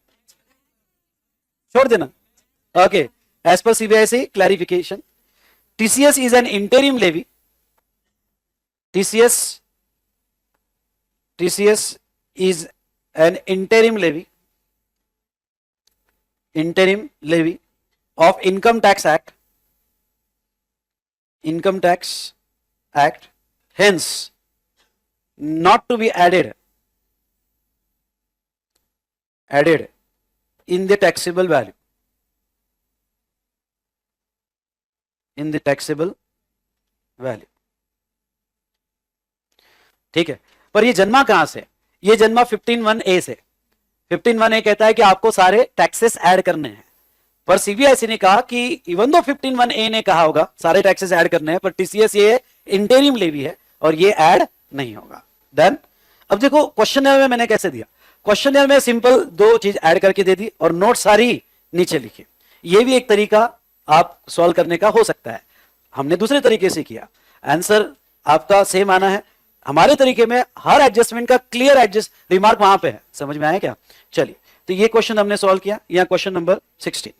छोड़ देना। Okay, as per CBIC clarification, TCS is an interim levy, TCS is an interim levy of income tax act, hence not to be added in the taxable value, ठीक है। पर ये जन्मा कहां से? ये जन्मा 15(1)(a से। 15(1)(a) कहता है कि आपको सारे टैक्सेस ऐड करने हैं, पर सीबीआईसी ने कहा कि इवन दो 15(1)(a) ने कहा होगा सारे टैक्सेस ऐड करने हैं, पर टीसीएस ये इंटरिम लेवी है और ये ऐड नहीं होगा। देन अब देखो क्वेश्चनर में मैंने कैसे दिया, क्वेश्चनर में सिंपल 2 चीज ऐड करके दे दी और नोट सारी नीचे लिखी। ये भी एक तरीका आप सॉल्व करने का हो सकता है, हमने दूसरे तरीके से किया, आंसर आपका सेम आना है। हमारे तरीके में हर एडजस्टमेंट का क्लियर रिमार्क वहां पे है, समझ में आया क्या? चलिए, तो ये क्वेश्चन हमने सॉल्व किया, यहां क्वेश्चन नंबर 16।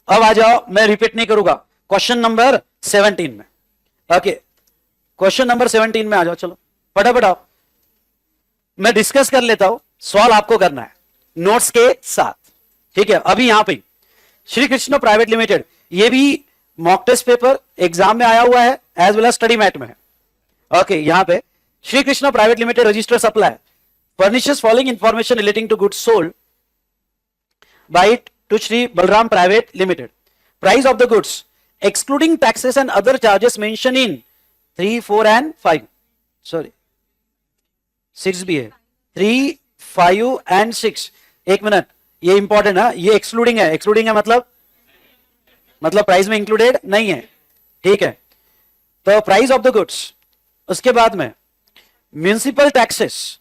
अब आ जाओ, मैं रिपीट नहीं करूंगा, क्वेश्चन नंबर 17 में। ओके, क्वेश्चन नंबर 17 में आ जाओ, चलो फटाफट आओ, मैं डिस्कस कर लेता हूं, सॉल्व आपको करना है नोट्स के साथ, ठीक है? अभी यहां पे श्री कृष्ण प्राइवेट लिमिटेड, ये भी मॉक टेस्ट पेपर एग्जाम में आया हुआ है as well as study mat में है। ओके, यहां पे Shri Krishna private limited register supply furnishes following information relating to goods sold by it to Shri Balram Private Limited. Price of the goods excluding taxes and other charges mentioned in 3, 4 and 5. Sorry, 6 भी है, 3, 5 and 6। एक minute, ये important है, ये excluding है। Excluding है मतलब price में इंक्लूडेड नहीं है, ठीक है? तो प्राइस ऑफ द गुड्स, उसके बाद में municipal taxes,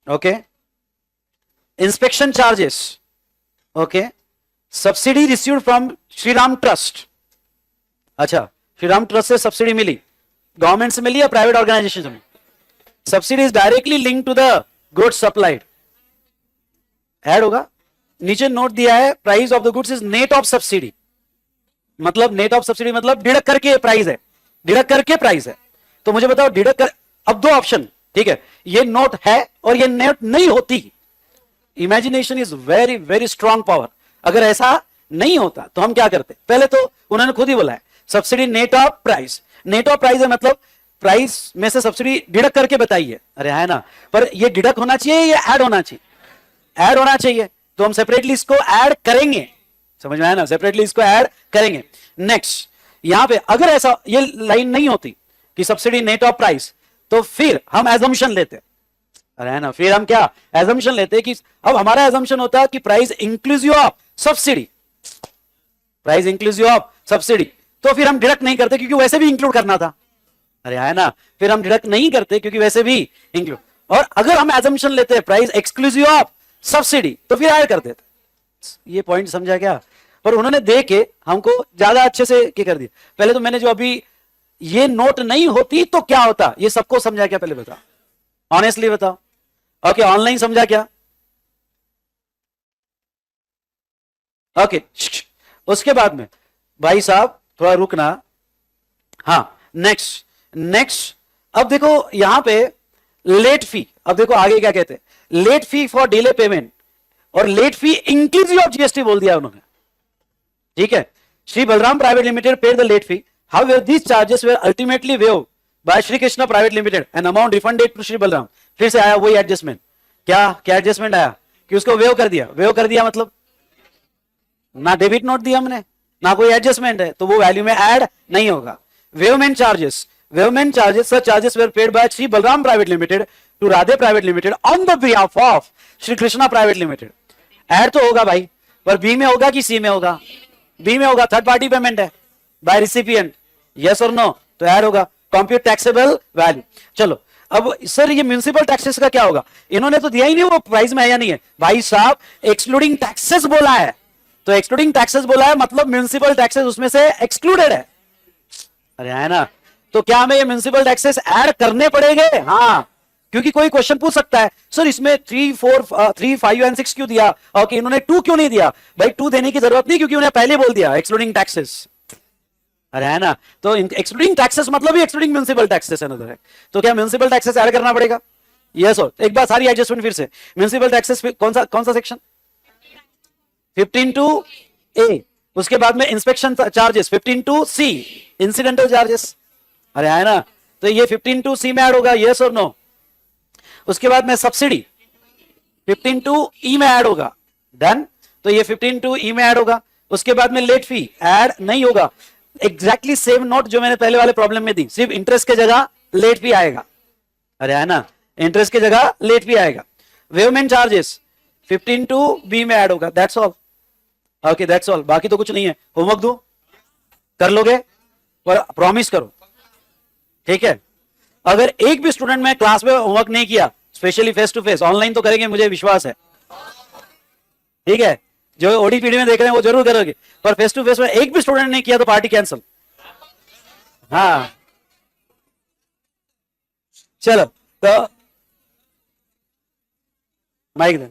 okay, inspection charges, okay, subsidy received from Shriram trust. अच्छा, श्रीराम ट्रस्ट से सब्सिडी मिली, गवर्नमेंट से मिली या प्राइवेट ऑर्गेनाइजेशन से मिली? Subsidy is directly link to the goods supplied, add होगा। नीचे नोट दिया है price of the goods is net of subsidy, मतलब नेट ऑफ सब्सिडी मतलब डिडक्ट करके प्राइस है, डिडक्ट करके प्राइस है। तो मुझे बताओ डिडक्ट कर, अब दो ऑप्शन, ठीक है, ये नोट है और ये नोट नहीं होती। Imagination is very very strong power. अगर ऐसा नहीं होता तो हम क्या करते? पहले तो उन्होंने खुद ही बोला है subsidy net of price, net of price है मतलब प्राइस में से सब्सिडी डिडक्ट करके बताइए। अरे है ना, पर ये डिडक्ट होना चाहिए या ऐड होना चाहिए? ऐड होना चाहिए, तो हम सेपरेटली इसको ऐड करेंगे, समझ में आया ना, सेपरेटली इसको ऐड करेंगे। नेक्स्ट, यहां पे अगर ऐसा ये लाइन नहीं होती कि सब्सिडी नेट ऑफ प्राइस, तो फिर हम एजम्पशन लेते, अरे है ना, फिर हम क्या एजम्पशन लेते कि अब हमारा एजम्पशन होता कि price inclusive of subsidy, price inclusive of subsidy, तो फिर हम डिडक्ट नहीं करते क्योंकि वैसे भी इंक्लूड करना था। अरे है ना, फिर हम डिडक्ट नहीं करते क्योंकि वैसे भी इंक्लूड। और अगर हम एजम्पशन लेते हैं प्राइस एक्सक्लूसिव ऑफ सब्सिडी, तो फिर ऐड कर देते। ये पॉइंट समझा क्या? पर उन्होंने दे के हमको ज्यादा अच्छे से क्या कर दिया। पहले तो मैंने जो अभी ये नोट नहीं होती तो क्या होता, ये सबको समझा क्या? पहले बताओ, ऑनेस्टली बताओ। ओके, ऑनलाइन समझा क्या? ओके, उसके बाद में भाई साहब थोड़ा रुकना। हाँ, नेक्स्ट अब देखो यहां पे लेट फी, अब देखो आगे क्या कहते हैं, late fee for delay payment और late fee inclusive of GST बोल दिया उन्होंने, ठीक है। Shri Balram private limited paid the late fee, however these charges were ultimately waived by Shri Krishna private limited and amount refunded to Shri Balram. फिर से आया वही एडजस्टमेंट, क्या एडजस्टमेंट आया कि उसको वेव कर दिया। वेव कर दिया मतलब ना डेबिट नोट दिया हमने, ना कोई एडजस्टमेंट है, तो वो वैल्यू में ऐड नहीं होगा। Waivement charges, such charges were paid by Shri Balram private limited to Radhe private limited on the behalf of Shri Krishna private limited. Add तो होगा भाई, पर बी में होगा कि सी में होगा? बी में होगा, थर्ड पार्टी पेमेंट है बाय रिसिपिएंट, यस और नो, तो ऐड होगा। Compute taxable value. चलो अब सर ये म्युनिसिपल टैक्सेस का क्या होगा? इन्होंने तो दिया ही नहीं वो प्राइस में है या नहीं है। भाई साहब एक्सक्लूडिंग टैक्सेस बोला है, तो एक्सक्लूडिंग टैक्सेस बोला है मतलब म्युनिसिपल टैक्सेस उसमें से एक्सक्लूडेड है। अरे है ना, तो क्या हमें ये म्युनिसिपल टैक्सेस ऐड करने पड़ेंगे? हाँ, क्योंकि कोई क्वेश्चन पूछ सकता है सर इसमें 3, 4, 3, 5 एंड 6 क्यों दिया, ओके इन्होंने 2 क्यों नहीं दिया? भाई 2 देने की जरूरत नहीं, क्योंकि उन्हें पहले बोल दिया एक्सक्लूडिंग टैक्सेस। अरे है ना, तो एक्सक्लूडिंग टैक्सेस मतलब ही एक्सक्लूडिंग म्युनिसिपल टैक्सेस है ना, तो क्या म्युनिसिपल टैक्सेस ऐड करना पड़ेगा? यस और एक बार सारी एडजस्टमेंट फिर से। म्युनिसिपल टैक्सेस कौन सा सेक्शन? 15(2)(a), उसके बाद में inspection charges 15(2)(c), incidental charges. अरे है ना, तो ये 15(2)(c) में ऐड होगा, यस और नो। उसके बाद में सब्सिडी 15(2)(e) में ऐड होगा, डन। तो ये 15(2)(e) में ऐड होगा। उसके बाद में लेट फी ऐड नहीं होगा, एग्जैक्टली सेम नोट जो मैंने पहले वाले प्रॉब्लम में दी, सिर्फ इंटरेस्ट के जगह लेट फी आएगा। अरे है ना, इंटरेस्ट के जगह लेट फी आएगा। वेवमेंट चार्जेस 15(2)(b) में ऐड होगा, that's all. Okay that's all, बाकी तो कुछ नहीं है। होमवर्क दो, कर लोगे, पर प्रॉमिस करो, ठीक है। अगर एक भी स्टूडेंट में क्लास में होमवर्क नहीं किया, specially face to face, online तो करेंगे मुझे विश्वास है, ठीक है। जो ओडीपीडी में देख रहे हैं वो जरूर करोगे, पर फेस टू फेस में एक भी स्टूडेंट नहीं किया तो पार्टी कैंसिल। हाँ चलो, तो माइक दे।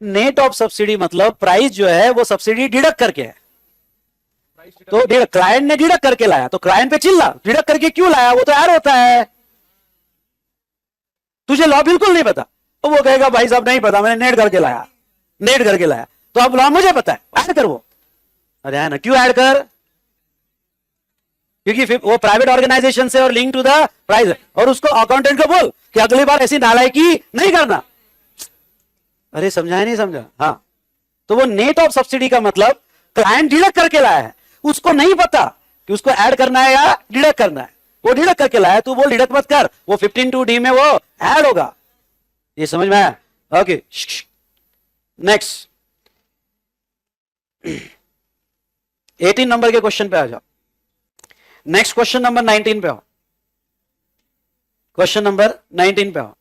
नेट ऑफ सब्सिडी मतलब प्राइस जो है वो सब्सिडी डिडक्ट करके है, तो क्लाइंट ने डिडक्ट करके लाया, तो क्लाइंट पे चिल्ला, डिडक्ट करके क्यों लाया? वो तो ऐड होता है। तुझे लॉ बिल्कुल नहीं पता, तो वो कहेगा भाई साहब नहीं पता, मैंने नेट करके लाया, नेट करके लाया। तो अब लॉ मुझे पता है, ऐड कर वो। अरे है ना, क्यों ऐड कर? क्योंकि वो प्राइवेट ऑर्गेनाइजेशन से और लिंक टू द प्राइस, और उसको अकाउंटेंट को बोल कि अगली बार ऐसी नालायकी नहीं करना। अरे समझा नहीं समझा? हाँ, तो वो नेट ऑफ सब्सिडी का मतलब क्लाइंट डिडक्ट करके लाया है, उसको नहीं पता कि उसको ऐड करना है या डिडक्ट करना है, वो डिडक्ट करके लाया, तू बोल डिडक्ट मत कर, वो 15(2)(d) में वो ऐड होगा। ये समझ में आया? ओके नेक्स्ट, 18 नंबर के क्वेश्चन पे आ जाओ। नेक्स्ट क्वेश्चन नंबर 19 पे आओ। क्वेश्चन नंबर 19 पे आओ।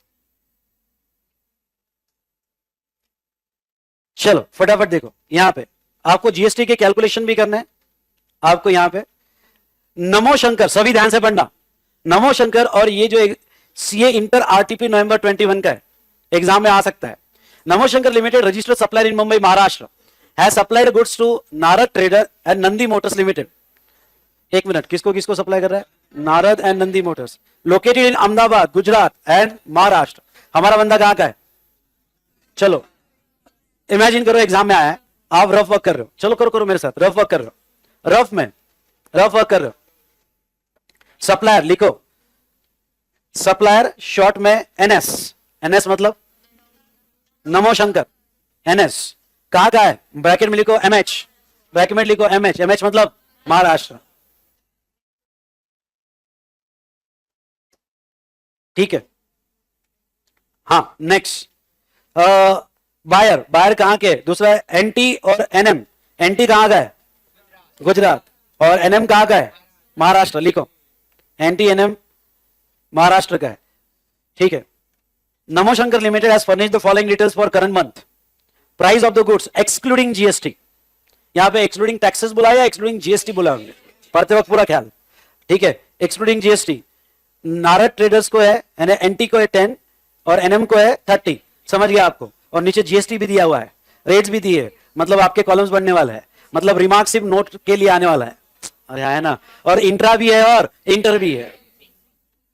चलो फटाफट देखो, यहां पे आपको जीएसटी के कैलकुलेशन भी करना है। आपको यहां पे नमो शंकर, सभी ध्यान से पढ़ना, नमो शंकर और ये जो सीए इंटर आरटीपी नवंबर 21 का है, एग्जाम में आ सकता है। Namo Shankar limited registered supplier in Mumbai Maharashtra has supplied goods to Narad trader and Nandi motors limited. एक मिनट, किसको किसको सप्लाई कर रहा है? Narad and Nandi motors, located in Ahmedabad Gujarat and Maharashtra. हमारा बंदा कहां का है? चलो इमेजिन करो एग्जाम में आया है, आप रफ वर्क कर रहे हो। चलो करो करो मेरे साथ, रफ वर्क कर रहे हो, रफ वर्क कर रहे हो। सप्लायर लिखो, सप्लायर शॉर्ट में एनएस, एनएस मतलब नमो शंकर, एनएस कहां का है? ब्रैकेट में लिखो एमएच, ब्रैकेट में लिखो एमएच, एमएच मतलब महाराष्ट्र। ठीक है, हाँ नेक्स्ट बायर, बायर कहां के? दूसरा है एनटी और एनएम। एनटी कहां का है? गुजरात। और एनएम कहां का है? महाराष्ट्र। लिखो एनटी एनएम महाराष्ट्र का है। ठीक है, Namo Shankar limited has furnished the following details for current month. Price of the goods excluding GST, यहां पे एक्सक्लूडिंग टैक्सेस बुलाया या एक्सक्लूडिंग जीएसटी बुलाया होंगे, पढ़ते वक्त पूरा ख्याल। ठीक है, एक्सक्लूडिंग जीएसटी नारद ट्रेडर्स को है, एनटी को है 10 और एनएम को है 30। समझ गया आपको? और नीचे जीएसटी भी दिया हुआ है, रेट्स भी दिए, मतलब आपके कॉलम्स बनने वाला है, मतलब रिमार्क सिर्फ नोट के लिए आने वाला है। अरे है ना, और इंट्रा भी है और इंटर भी है।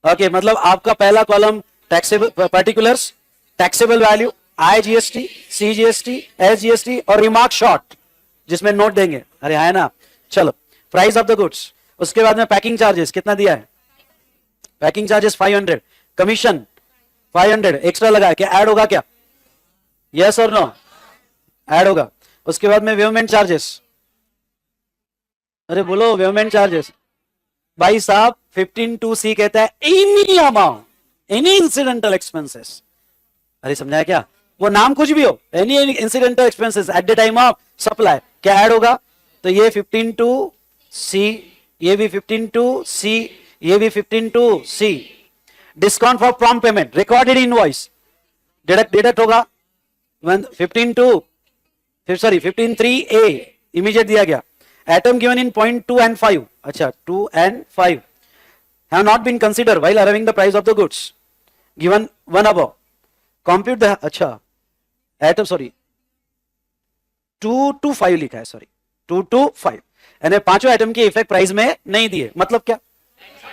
ओके, मतलब आपका पहला column taxable particulars, taxable value, IGST, CGST, SGST और रिमार्क शॉर्ट जिसमें नोट देंगे। अरे है ना, चलो प्राइस ऑफ द गुड्स, उसके बाद में पैकिंग चार्जेस कितना दिया है? पैकिंग चार्जेस 500, कमीशन 500 एक्स्ट्रा लगा है, क्या ऐड होगा क्या? यस और नो? ऐड होगा। उसके बाद में वेवमेंट चार्जेस, अरे बोलो वेवमेंट चार्जेस भाई साहब 15(2)(c कहता है any amount, any incidental expenses. अरे समझाया क्या? वो नाम कुछ भी हो, any incidental expenses eight the time of supply, क्या ऐड होगा? तो ये 15(2)(c, ये भी 15(2)(c, ये भी 15(2)(c। Discount for prompt payment, recorded invoice deduct होगा 15(3)(a इमीडिएट दिया गया। Atom given in point 2 and 5, अच्छा 2 and 5 have not been considered while arriving the price of the goods given one above. Compute the, अच्छा atom sorry 2 to 5 लिखा है, sorry 2 to 5, यानी पांचों item के इफेक्ट प्राइस में नहीं दिए। मतलब क्या?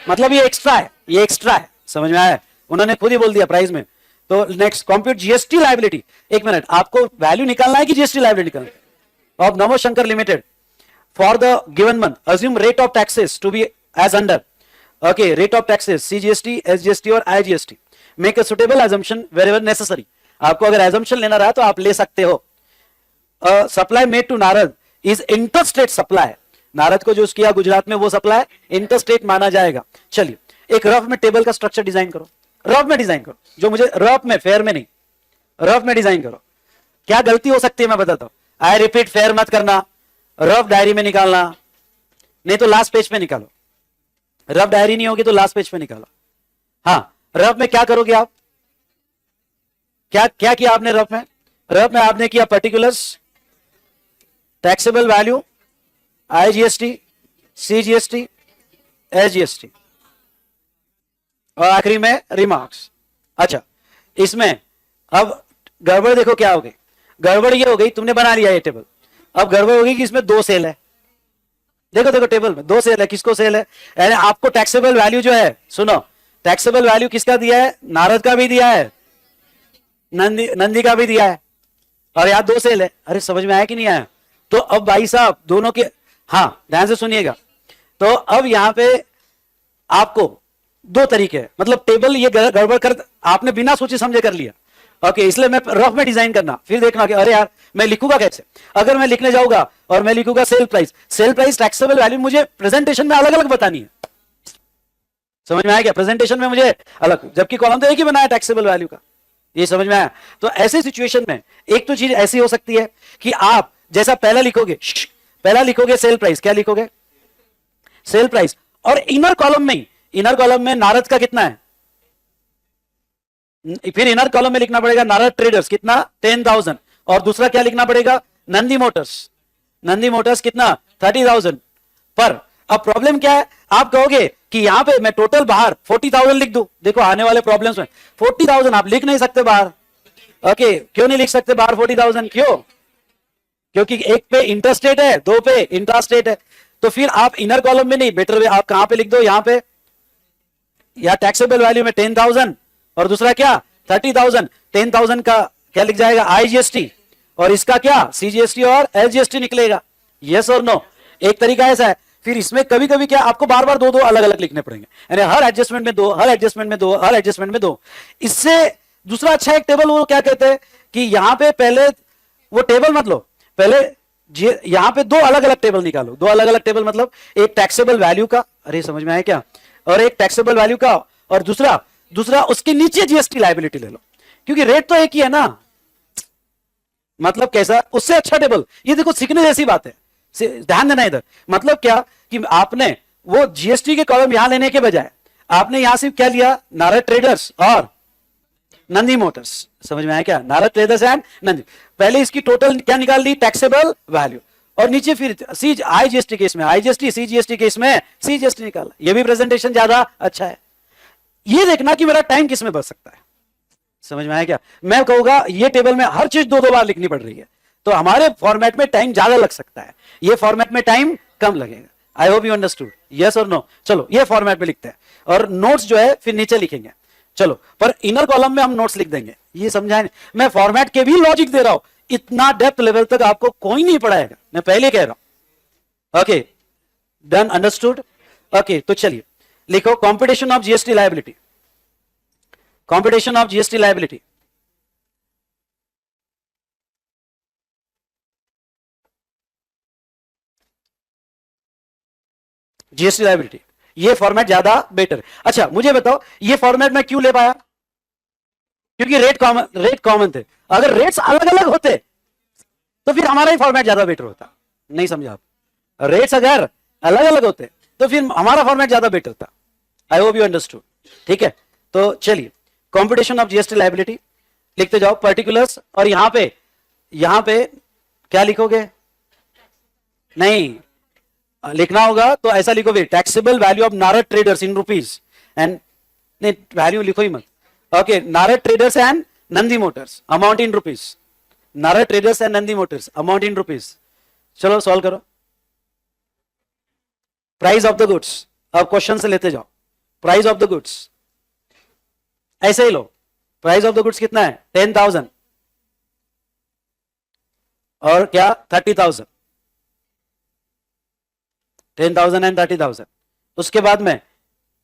मतलब ये एक्स्ट्रा है, ये एक्स्ट्रा है। समझ में आया? उन्होंने खुद ही बोल दिया प्राइस में। तो नेक्स्ट कंप्यूट जीएसटी लायबिलिटी। एक मिनट, आपको वैल्यू निकालना है कि जीएसटी लायबिलिटी निकालना है? Of NaMo Shankar limited for the given month, assume rate of taxes to be as under. Okay, rate of taxes CGST, SGST और IGST. Make a suitable assumption wherever necessary. आपको अगर assumption लेना रहा तो आप ले सकते हो। Supply made to Narad is interstate supply. Narad को जो किया गुजरात में वो सप्लाई इंटरस्टेट माना जाएगा। चलिए एक रफ में टेबल का स्ट्रक्चर डिजाइन करो, रफ में डिजाइन करो, जो मुझे रफ में, फेयर में नहीं, रफ में डिजाइन करो। क्या गलती हो सकती है मैं बताता हूं। आई रिपीट, फेयर मत करना, रफ डायरी में निकालना, नहीं तो लास्ट पेज पे निकालो। रफ डायरी नहीं होगी तो लास्ट पेज पे निकालो। हाँ, रफ में क्या करोगे आप? क्या क्या किया आपने रफ में? रफ में आपने किया particulars, taxable value, IGST, CGST, SGST और आखिरी में रिमार्क्स। अच्छा, इसमें अब गड़बड़ देखो क्या हो गई। गड़बड़ ये हो गई, तुमने बना लिया ये टेबल, अब गड़बड़ होगी कि इसमें 2 सेल है। देखो देखो टेबल में 2 सेल है, किसको सेल है? यानी आपको टैक्सेबल वैल्यू जो है, सुनो, टैक्सेबल वैल्यू किसका दिया है? नारद का भी दिया है, नंदी का भी दिया है, और यहां 2 सेल है। अरे समझ में आया कि नहीं आया? तो अब भाई साहब दोनों के, हाँ ध्यान से सुनिएगा। तो अब यहां पे आपको 2 तरीके हैं, मतलब टेबल ये गड़बड़ कर आपने बिना सोचे समझे कर लिया। ओके, इसलिए मैं रफ में डिजाइन करना, फिर देखना कि अरे यार मैं लिखूंगा कैसे। अगर मैं लिखने जाऊंगा और मैं लिखूंगा सेल प्राइस टैक्सेबल वैल्यू मुझे प्रेजेंटेशन में अलग अलग बतानी है। समझ में आया क्या? प्रेजेंटेशन में मुझे अलग, जबकि कॉलम तो एक ही बनाया टैक्सेबल वैल्यू का। ये समझ में आया? तो ऐसे सिचुएशन में एक तो चीज ऐसी हो सकती है कि आप जैसा पहला लिखोगे, पहला लिखोगे सेल प्राइस, क्या लिखोगे? Sale price. और इनर कॉलम में नारद का कितना है? फिर इनर कॉलम में लिखना पड़ेगा नारद ट्रेडर्स कितना? 10,000। और दूसरा क्या लिखना पड़ेगा? नंदी मोटर्स कितना? 30,000 पर। अब प्रॉब्लम क्या है? आप कहोगे कि यहां पे मैं टोटल बाहर 40,000 लिख दूं। देखो आने वाले प्रॉब्लम्स में 40,000 आप लिख नहीं सकते बाहर। ओके, क्यों नहीं लिख सकते बाहर 40,000? क्यों? क्योंकि एक पे इंटरस्टेट है, दो पे इंट्रास्टेट है। तो फिर आप इनर कॉलम में नहीं, बेटर आप कहां पे लिख दो? यहां पे, या टैक्सेबल वैल्यू में 10,000 और दूसरा क्या? 30,000। 10,000 का क्या लिख जाएगा? आईजीएसटी, और इसका क्या? सीजीएसटी और एलजीएसटी निकलेगा। यस और नो? एक तरीका ऐसा है। फिर इसमें कभी कभी क्या आपको बार बार दो दो अलग अलग लिखने पड़ेंगे, यानी हर एडजस्टमेंट में दो, हर एडजस्टमेंट में दो, हर एडजस्टमेंट में दो। इससे दूसरा अच्छा एक टेबल, वो क्या कहते हैं कि यहां पे पहले वो टेबल मत लो, पहले यहां पे दो अलग अलग टेबल निकालो। दो अलग अलग टेबल मतलब एक टैक्सेबल वैल्यू का, अरे समझ में आया क्या? और एक टैक्सेबल वैल्यू का, और दूसरा उसके नीचे जीएसटी लायबिलिटी ले लो, क्योंकि रेट तो एक ही है ना। मतलब कैसा? उससे अच्छा टेबल। ये देखो सीखने जैसी बात है, ध्यान देना इधर। मतलब क्या कि आपने वो जीएसटी के कॉलम यहां लेने के बजाय आपने यहां सिर्फ क्या लिया? नारद ट्रेडर्स और नंदी मोटर्स। समझ में आया क्या? Narad traders and Nandi. पहले इसकी टोटल क्या निकाल ली? Taxable value. और नीचे फिर सी आईजीएसटी केस में आईजीएसटी, सीजीएसटी केस में सीजीएसटी निकाला। ये भी प्रेजेंटेशन ज्यादा अच्छा है। ये देखना कि मेरा टाइम किस में बच सकता है। समझ में आया क्या? मैं कहूंगा ये टेबल में हर चीज दो दो बार लिखनी पड़ रही है, तो हमारे फॉर्मेट में टाइम ज्यादा लग सकता है, ये फॉर्मेट में टाइम कम लगेगा। I hope you understood, yes और नो? चलो ये फॉर्मेट में लिखते हैं, और नोट्स जो है फिर नीचे लिखेंगे। चलो, पर इनर कॉलम में हम नोट्स लिख देंगे, ये समझाएं। मैं फॉर्मेट के भी लॉजिक दे रहा हूं, इतना डेप्थ लेवल तक आपको कोई नहीं पढ़ाएगा, मैं पहले कह रहा हूं। Okay, done, understood? ओके, तो चलिए लिखो competition of GST liability. Competition of GST liability, GST liability, ये फॉर्मेट ज्यादा बेटर है। अच्छा मुझे बताओ, ये फॉर्मेट मैं क्यों ले पाया? क्योंकि रेट कॉमन थे। अगर रेट्स अलग अलग होते तो फिर हमारा ही फॉर्मेट ज्यादा बेटर होता। नहीं समझा आप? रेट्स अगर अलग अलग होते तो फिर हमारा फॉर्मेट ज्यादा बेटर था। I hope you understood. ठीक है, तो चलिए कॉम्पिटिशन ऑफ जीएसटी लायबिलिटी लिखते जाओ, पर्टिकुलर्स। और यहां पे क्या लिखोगे? नहीं लिखना होगा तो ऐसा लिखोगे, taxable value of Narad traders in rupees and, नहीं वैल्यू लिखो ही मत। Okay, Narad traders and Nandi Motors amount in rupees. Narad traders and Nandi Motors amount in rupees. चलो सॉल्व करो। प्राइस ऑफ द गुड्स, अब क्वेश्चन से लेते जाओ। प्राइस ऑफ द गुड्स ऐसे ही लो। प्राइस ऑफ द गुड्स कितना है? 10,000 और क्या? 30,000। 10,000 एंड 30,000। उसके बाद में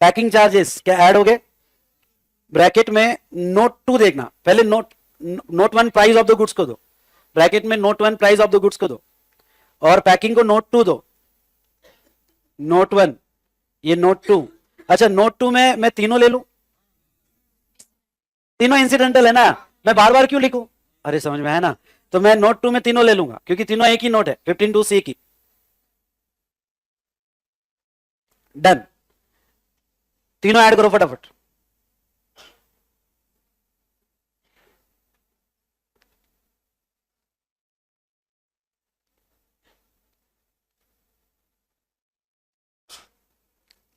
पैकिंग चार्जेस क्या ऐड हो गए? ब्रैकेट में नोट 2 देखना, पहले note 1 price of the goods को दो, ब्रैकेट में note 1 price of the goods को दो, और पैकिंग को नोट 2 दो। नोट 1, ये नोट 2। अच्छा नोट 2 में मैं तीनों ले लूं? तीनों इंसिडेंटल है ना, मैं बार बार क्यों लिखूं? अरे समझ में है ना? तो मैं नोट 2 में तीनों ले लूंगा, क्योंकि तीनों एक ही नोट है, 15(2)(c) की। डन, तीनों ऐड करो फटाफट।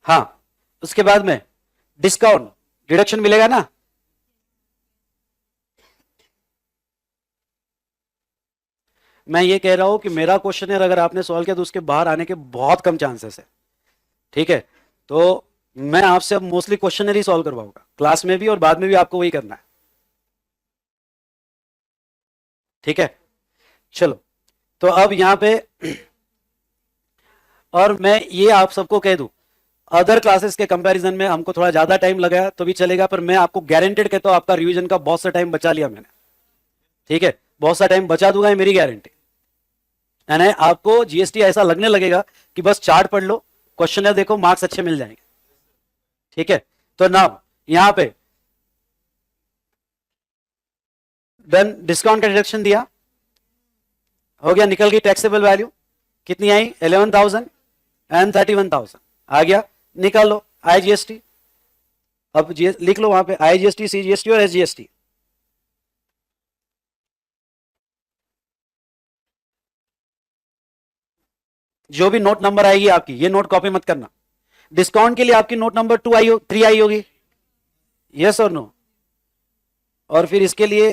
हाँ, उसके बाद में डिस्काउंट डिडक्शन मिलेगा ना? मैं ये कह रहा हूं कि मेरा क्वेश्चन अगर आपने सॉल्व किया तो उसके बाहर आने के बहुत कम चांसेस है। ठीक है, तो मैं आपसे अब मोस्टली क्वेश्चनरी सॉल्व करवाऊंगा, क्लास में भी और बाद में भी आपको वही करना है। ठीक है, चलो तो अब यहां पे और मैं ये आप सबको कह दूं, अदर क्लासेस के कंपैरिजन में हमको थोड़ा ज्यादा टाइम लगा तो भी चलेगा, पर मैं आपको गारंटेड कहता हूं आपका रिवीजन का बहुत सा टाइम बचा लिया मैंने। ठीक है, बहुत सा टाइम बचा दूंगा, ये मेरी गारंटी। यानी आपको जीएसटी ऐसा लगने लगेगा कि बस चार्ट पढ़ लो, क्वेश्चन देखो, मार्क्स अच्छे मिल जाएंगे। ठीक है, तो नाउ यहां पे डन, डिस्काउंट का डिडक्शन दिया, हो गया, निकल गई टैक्सेबल वैल्यू कितनी आई 11,000 एंड 31,000 आ गया, निकाल लो आईजीएसटी। अब लिख लो वहां पे आईजीएसटी, सीजीएसटी और एसजीएसटी। जो भी नोट नंबर आएगी आपकी, ये नोट कॉपी मत करना। डिस्काउंट के लिए आपकी नोट नंबर 2 आई हो, 3 आई होगी, यस और नो। और फिर इसके लिए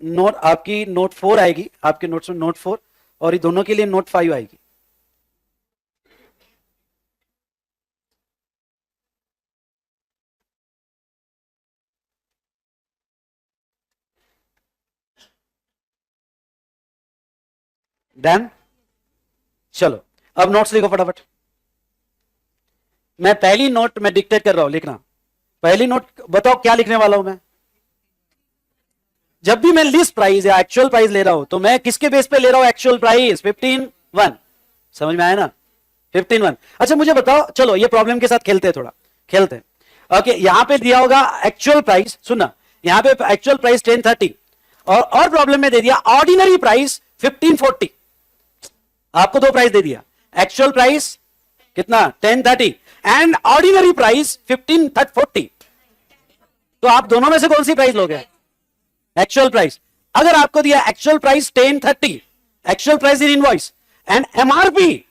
नोट आपकी नोट 4 आएगी, आपके नोट्स में नोट 4, और ये दोनों के लिए नोट 5 आएगी। डन, चलो अब नोट्स लिखो फटाफट। मैं पहली नोट में डिक्टेट कर रहा हूं, लिखना। पहली नोट बताओ क्या लिखने वाला हूं मैं। जब भी मैं लिस्ट प्राइस या एक्चुअल प्राइस ले रहा हूं तो मैं किसके बेस पे ले रहा हूं, एक्चुअल प्राइस 15,1। समझ में आया ना, 15,1। अच्छा मुझे बताओ, चलो ये प्रॉब्लम के साथ खेलते हैं, थोड़ा खेलते हैं। ओके, यहां पे दिया होगा एक्चुअल प्राइस, सुनना, यहां पे एक्चुअल प्राइस 1030, और प्रॉब्लम में दे दिया ऑर्डिनरी प्राइस 1540। आपको दो प्राइस दे दिया, एक्चुअल प्राइस कितना 1030 एंड ऑर्डिनरी प्राइस 1540। तो आप दोनों में से कौन सी प्राइस लोगे, एक्चुअल प्राइस। अगर आपको दिया actual price 1030, actual price in invoice, and MRP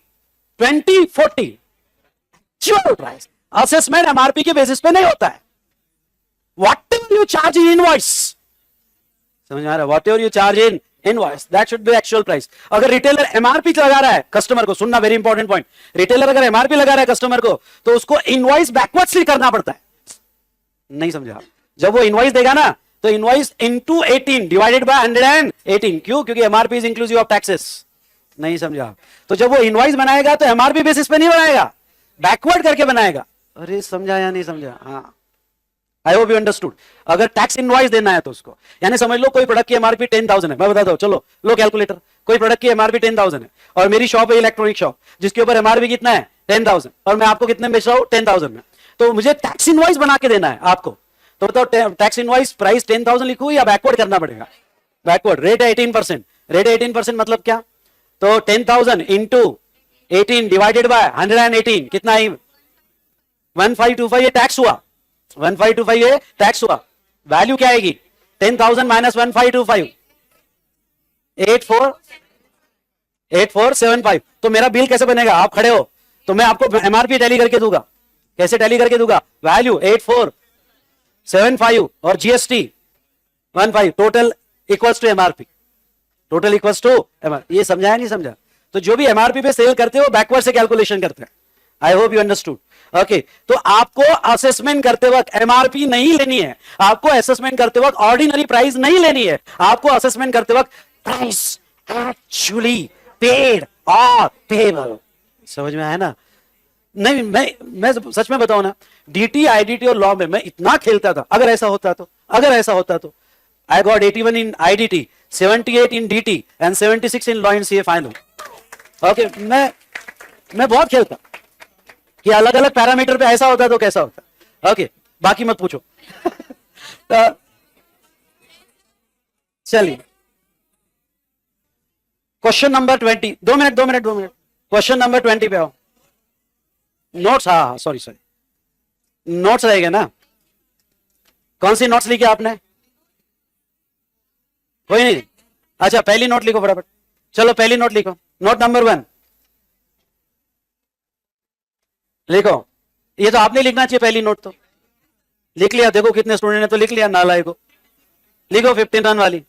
2040, actual price assessment MRP के बेसिस पे नहीं होता है। What ever you charge in invoice, समझ में आ रहा है, what ever you charge in invoice that should be actual price. अगर रिटेलर एमआरपी लगा रहा है कस्टमर को, सुनना वेरी इंपॉर्टेंट पॉइंट, रिटेलर अगर एमआरपी लगा रहा है कस्टमर को तो उसको इनवॉइस बैकवर्ड से करना पड़ता है। नहीं समझा, जब वो इनवॉइस देगा ना तो इनवॉइस इनटू 18 डिवाइडेड बाय 118, क्यों, क्योंकि MRP is inclusive of taxes. नहीं समझा, तो जब वो इनवॉइस बनाएगा तो एमआरपी बेसिस पे नहीं बनाएगा, बैकवर्ड करके बनाएगा। अरे समझा या नहीं समझा, हाँ आई होप यू अंडरस्टूड। अगर टैक्स इनवॉइस देना है तो उसको, यानी समझ लो कोई प्रोडक्ट की एमआरपी 10,000 है, मैं बताता हूं, चलो लो कैलकुलेटर, कोई प्रोडक्ट की एमआरपी 10,000 है और मेरी शॉप है इलेक्ट्रॉनिक शॉप जिसके ऊपर एमआरपी कितना है 10,000, और मैं आपको कितने में बेच रहा हूं 10,000 में, तो मुझे टैक्स इनवॉइस बना के देना है आपको। तो बताओ टैक्स इनवॉइस प्राइस 10,000 लिखूं या बैकवर्ड करना पड़ेगा, बैकवर्ड। रेट है 18%, रेट है 18% मतलब क्या, तो 10,000 इंटू 18 डिवाइडेड बाय 118 कितना है 1525, ये टैक्स हुआ 1525, ये टैक्स हुआ। वैल्यू क्या आएगी 10,000 माइनस 1525, 8475। तो मेरा बिल कैसे बनेगा, आप खड़े हो तो मैं आपको एमआरपी टैली करके दूंगा। कैसे टैली करके दूंगा, वैल्यू 8475 और GST 15, total equals to MRP, total equals to MRP. ये समझाया नहीं समझा, तो जो भी एमआरपी पे सेल करते हो बैकवर्ड से कैलकुलेशन करते हैं। I hope you understood. Okay, तो आपको असेसमेंट करते वक्त एमआरपी नहीं लेनी है, आपको असेसमेंट करते वक्त ऑर्डिनरी प्राइस नहीं लेनी है, आपको असेसमेंट करते वक्त प्राइस एक्चुअली पेड और पेबल। समझ में आया ना। नहीं मैं सच में बताऊं ना, डीटी आईडीटी और लॉ में मैं इतना खेलता था। अगर ऐसा होता तो, अगर ऐसा होता तो I got 81 in IDT, 78 in DT and 76 in law and CA final. Okay, मैं बहुत खेलता कि अलग अलग पैरामीटर पे ऐसा होता तो कैसा होता। ओके, बाकी मत पूछो। तो चलिए question number 20, 2 minute question number 20 पे आओ। नोट्स, हाँ सॉरी नोट्स रहेगा ना, कौन सी नोट्स लिखी आपने, कोई नहीं। अच्छा पहली नोट लिखो फटाफट, चलो पहली नोट लिखो, नोट नंबर 1 लिखो। ये तो आपने लिखना चाहिए पहली नोट, तो लिख लिया, देखो कितने स्टूडेंट ने तो लिख लिया, नालायक को। लिखो 15 वाली,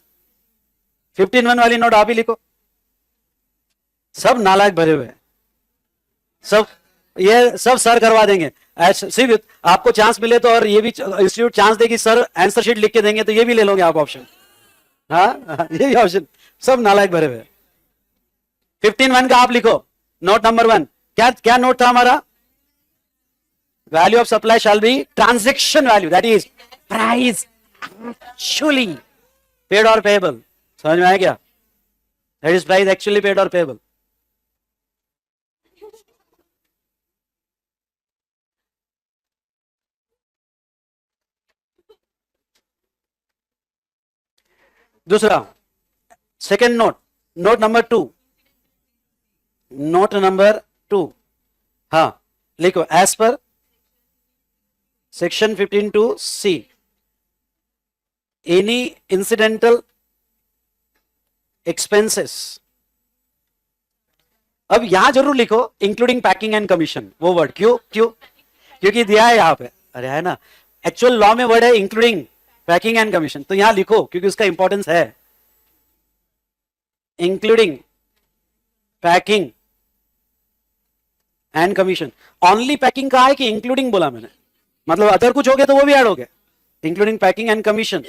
15 वाली नोट आप ही लिखो। सब नालायक भरे हुए, सब ये सब सर करवा देंगे। सिर्फ आपको चांस मिले तो, और ये भी इंस्टीट्यूट चांस देगी सर आंसर शीट लिख के देंगे तो ये भी ले लोगे आप ऑप्शन। हाँ ये भी ऑप्शन, सब नालायक भरे हुए। 15(1) का आप लिखो, नोट नंबर 1 क्या क्या नोट था हमारा, value of supply shall B transaction value, that is price actually paid और पेएबल। समझ में आया क्या, that is price actually paid और पेएबल। दूसरा second note, note number 2, note number 2, हाँ लिखो, as per section 15(2)(c), any incidental expenses, अब यहां जरूर लिखो इंक्लूडिंग पैकिंग एंड कमीशन, वो वर्ड क्यों क्यों, क्योंकि दिया है यहां पे, अरे है ना, एक्चुअल लॉ में वर्ड है इंक्लूडिंग पैकिंग एंड कमीशन, तो यहां लिखो क्योंकि उसका इंपॉर्टेंस है, including packing and commission. Only packing कहा है कि इंक्लूडिंग बोला मैंने, मतलब अदर कुछ हो गया तो वो भी ऐड हो गया, including packing and commission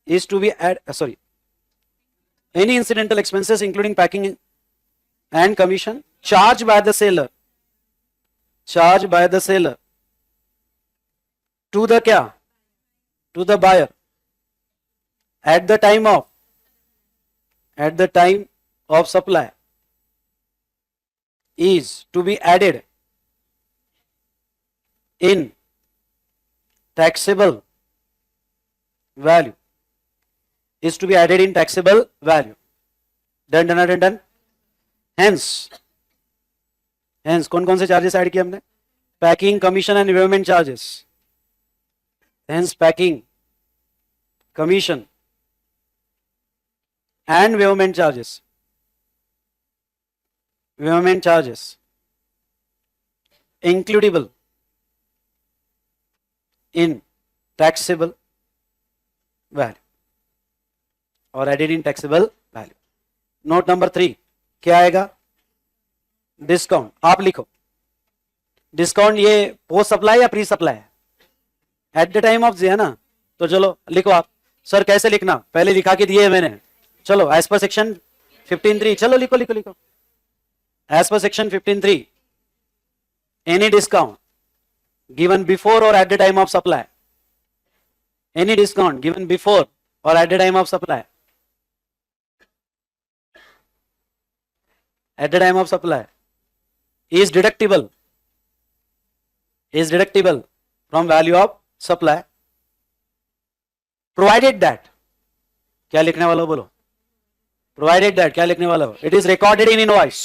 is to be sorry, any incidental expenses including packing and commission charged by the seller to the क्या, to the buyer at the time of supply is to be added in taxable value, is to be added in taxable value. Done. Hence कौन कौन से charges add किए हमने, packing, commission and waivement charges, hence packing, commission and waivement charges includable in taxable value और added in taxable value. Note number 3 क्या आएगा, discount, आप लिखो डिस्काउंट ये पोस्ट सप्लाई या प्री सप्लाई है, एट द टाइम ऑफ है ना, तो चलो लिखो आप, सर कैसे लिखना, पहले लिखा के दिए है मैंने, चलो एज पर सेक्शन 15(3), चलो लिखो लिखो लिखो, as per section 15(3), any discount given before or at the time of supply, any discount given before or at the time of supply, at the time of supply is deductible from value of supply provided that, क्या लिखने वाला हो बोलो, provided that क्या लिखने वाला हो, it is recorded in invoice,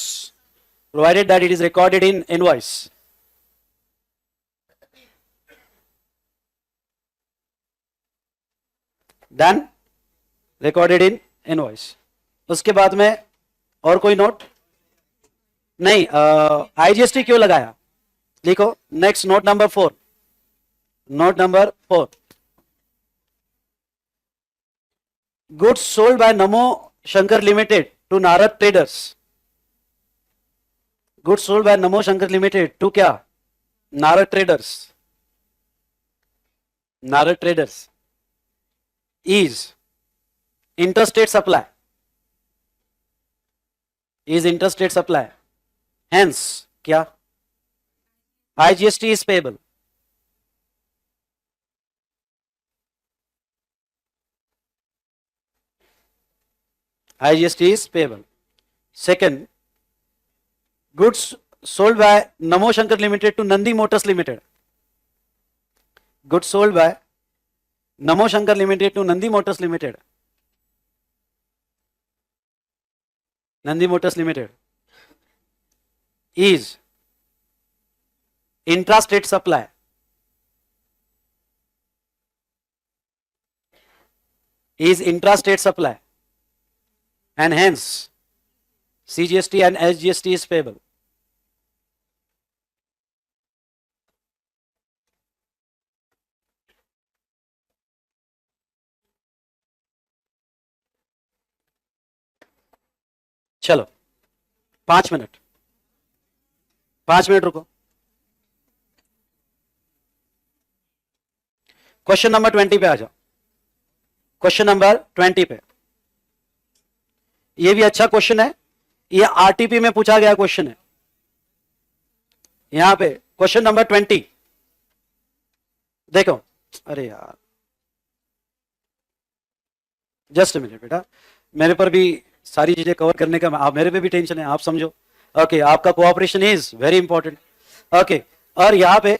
provided that it is recorded in invoice, done, recorded in invoice। उसके बाद में और कोई नोट नहीं, आईजीएसटी क्यों लगाया, लिखो next, note number 4, goods sold by Namo Shankar limited to Narad traders, goods sold by Namo Shankar limited to क्या, Narad traders is interstate supply, hence क्या, IGST is payable, Second, goods sold by Namo Shankar Limited to Nandi Motors Limited, goods sold by Namo Shankar Limited to Nandi Motors Limited is intrastate supply, and hence CGST and SGST is payable. चलो 5 minute रुको, question number 20 पे आ जाओ, question number 20 पे, ये भी अच्छा question है, ये आरटीपी में पूछा गया क्वेश्चन है, यहां पे क्वेश्चन नंबर 20 देखो, अरे यार जस्ट मिनट बेटा, मेरे पर भी सारी चीजें कवर करने का, आप मेरे पे भी टेंशन है, आप समझो, ओके आपका cooperation is very important, okay. और यहाँ पे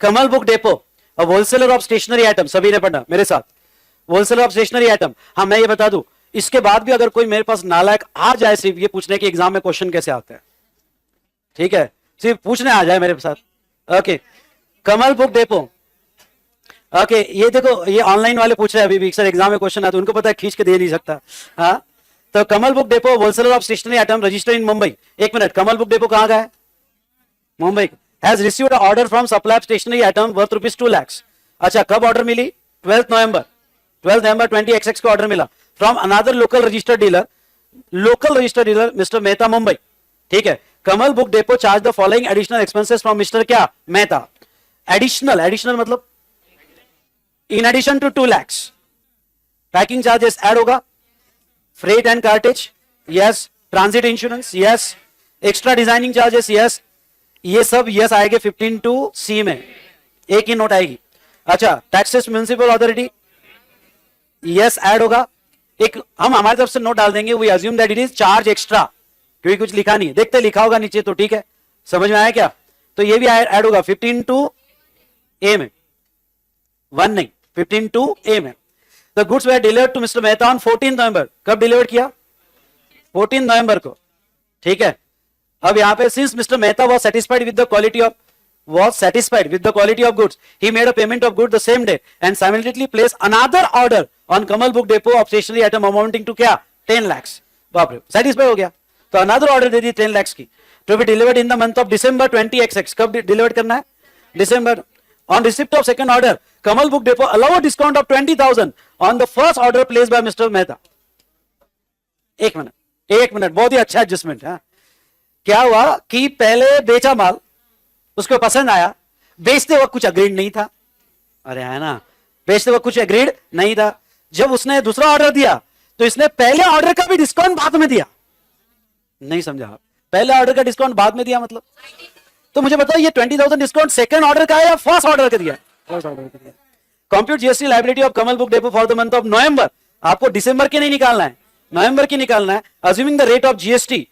Kamal book depot, wholesaler of stationery item, सभी ने पढ़ना मेरे साथ, होलसेलर ऑफ स्टेशनरी आइटम। हाँ मैं ये बता दूं, इसके बाद भी अगर कोई मेरे पास नालायक आ जाए सिर्फ ये पूछने के एग्जाम में क्वेश्चन कैसे आते हैं, ठीक है, सिर्फ पूछने आ जाए मेरे साथ, ओके। कमल बुक डेपो, ओके, ये देखो ये ऑनलाइन वाले पूछ रहे हैं अभी भी सर एग्जाम में क्वेश्चन आते, उनको पता है खींच के दे नहीं सकता। हाँ तो Kamal book depot wholesaler of stationery item register in Mumbai. एक मिनट, कमल बुक डेपो कहां का है? Mumbai. Has received order from supply stationery item worth ₹2 lakhs। अच्छा कब ऑर्डर मिली? 12 नवंबर 20XX को ऑर्डर मिला from another local registered dealer mister Mehta Mumbai, ठीक है। Kamal book depot charge the following additional expenses from mister क्या? मेहता। एडिशनल मतलब in addition to 2 lakhs। Packing charges add होगा, freight and cartage yes, transit insurance yes, extra designing charges yes, ये सब yes आएंगे 15(2)(c) में, एक ही नोट आएगी। अच्छा taxes municipal authority yes add होगा, एक हम हमारी तरफ से नोट डाल देंगे, we assume that it is charge extra, क्योंकि कुछ लिखा नहीं है, देखते लिखा होगा नीचे तो ठीक है, समझ में आया क्या? तो ये भी ऐड होगा 15(2)(a) में, 1 नहीं 15(2)(a) में। The goods were delivered to mister Mehta on 14 November. कब डिलीवर किया? 14 नवंबर को, ठीक है। अब यहां पे since mister Mehta was satisfied with the quality of goods, he made a payment of goods the same day and simultaneously placed another order on Kamal Book Depot of stationery item amounting to क्या? 10 lakhs। बाप रे, satisfied हो गया तो another order दे दी 10 lakhs की, to be delivered in the month of December 20XX। कब deliver करना है? दिसंबर। On receipt of second order, Kamal Book Depot allow a discount of 20,000 on the first order placed by Mr. Mehta। एक minute, बहुत ही अच्छा adjustment है। क्या हुआ कि पहले बेचा माल, उसको पसंद आया, बेचते वक्त कुछ अग्रीड नहीं था, अरे है ना, बेचते वक्त कुछ अग्रीड नहीं था। जब उसने दूसरा ऑर्डर दिया तो इसने पहले ऑर्डर का भी डिस्काउंट बाद में दिया, नहीं समझा आप? पहले ऑर्डर का डिस्काउंट बाद में दिया मतलब, तो मुझे बताओ ये 20,000 डिस्काउंट सेकंड ऑर्डर का है या फर्स्ट ऑर्डर का दिया? फर्स्ट ऑर्डर का दिया। Compute GST liability of Kamal book depot for the month of November. आपको दिसंबर के नहीं निकालना है, नवंबर की निकालना है। Assuming the rate of GST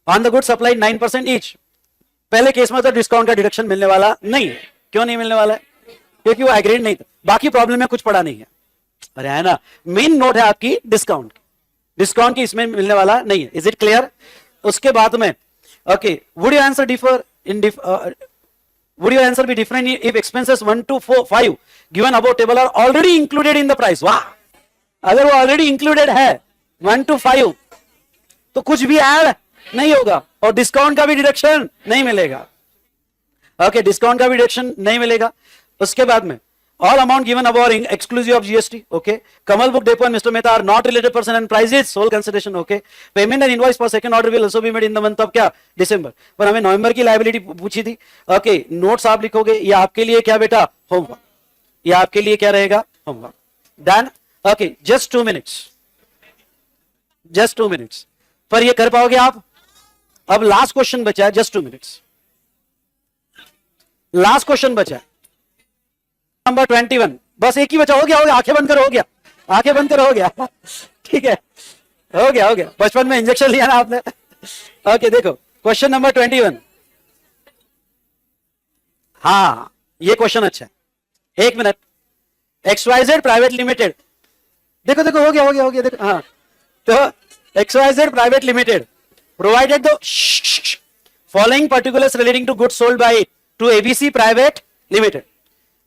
on the good supply 9% each. पहले केस में तो डिस्काउंट का डिडक्शन मिलने वाला नहीं है। क्यों नहीं मिलने वाला है? क्योंकि वो एग्रीड नहीं था, बाकी प्रॉब्लम में कुछ पड़ा नहीं है, अरे है ना। मेन नोट है आपकी डिस्काउंट की इसमें मिलने वाला नहीं है। Is it clear? उसके बाद में okay, would your answer differ in would your answer be different if expenses 1 to 5 given above table are already included in the price? वाह, अगर वो ऑलरेडी इंक्लूडेड है 1 to 5 तो कुछ भी ऐड नहीं होगा और डिस्काउंट का भी डिडक्शन नहीं मिलेगा। ओके, डिस्काउंट का भी डिडक्शन नहीं मिलेगा। उसके बाद में all amount given above are exclusive of GST. Okay, Kamal Book Depot and Mr. Mehta are not related person and price is sole consideration. Okay, payment and invoice for second order will also be made in the month of क्या? December। पर हमें नवंबर की liability पूछी थी। Okay, notes आप लिखोगे, ये आपके लिए क्या बेटा? होमवर्क। ये आपके लिए क्या रहेगा? Homework. Done. Okay, just 2 minutes पर ये कर पाओगे आप? अब लास्ट क्वेश्चन बचा है, जस्ट 2 मिनट्स, लास्ट क्वेश्चन बचा है नंबर 21, बस एक ही बचा। हो गया, आंखें बंद करो, हो गया ठीक है, हो गया। बचपन में इंजेक्शन लिया ना आपने। ओके देखो क्वेश्चन नंबर 21। हाँ ये क्वेश्चन अच्छा है, एक मिनट। XYZ प्राइवेट लिमिटेड, देखो हो गया देखो। हाँ तो XYZ private limited provided the following particulars relating to goods sold by to ABC private limited.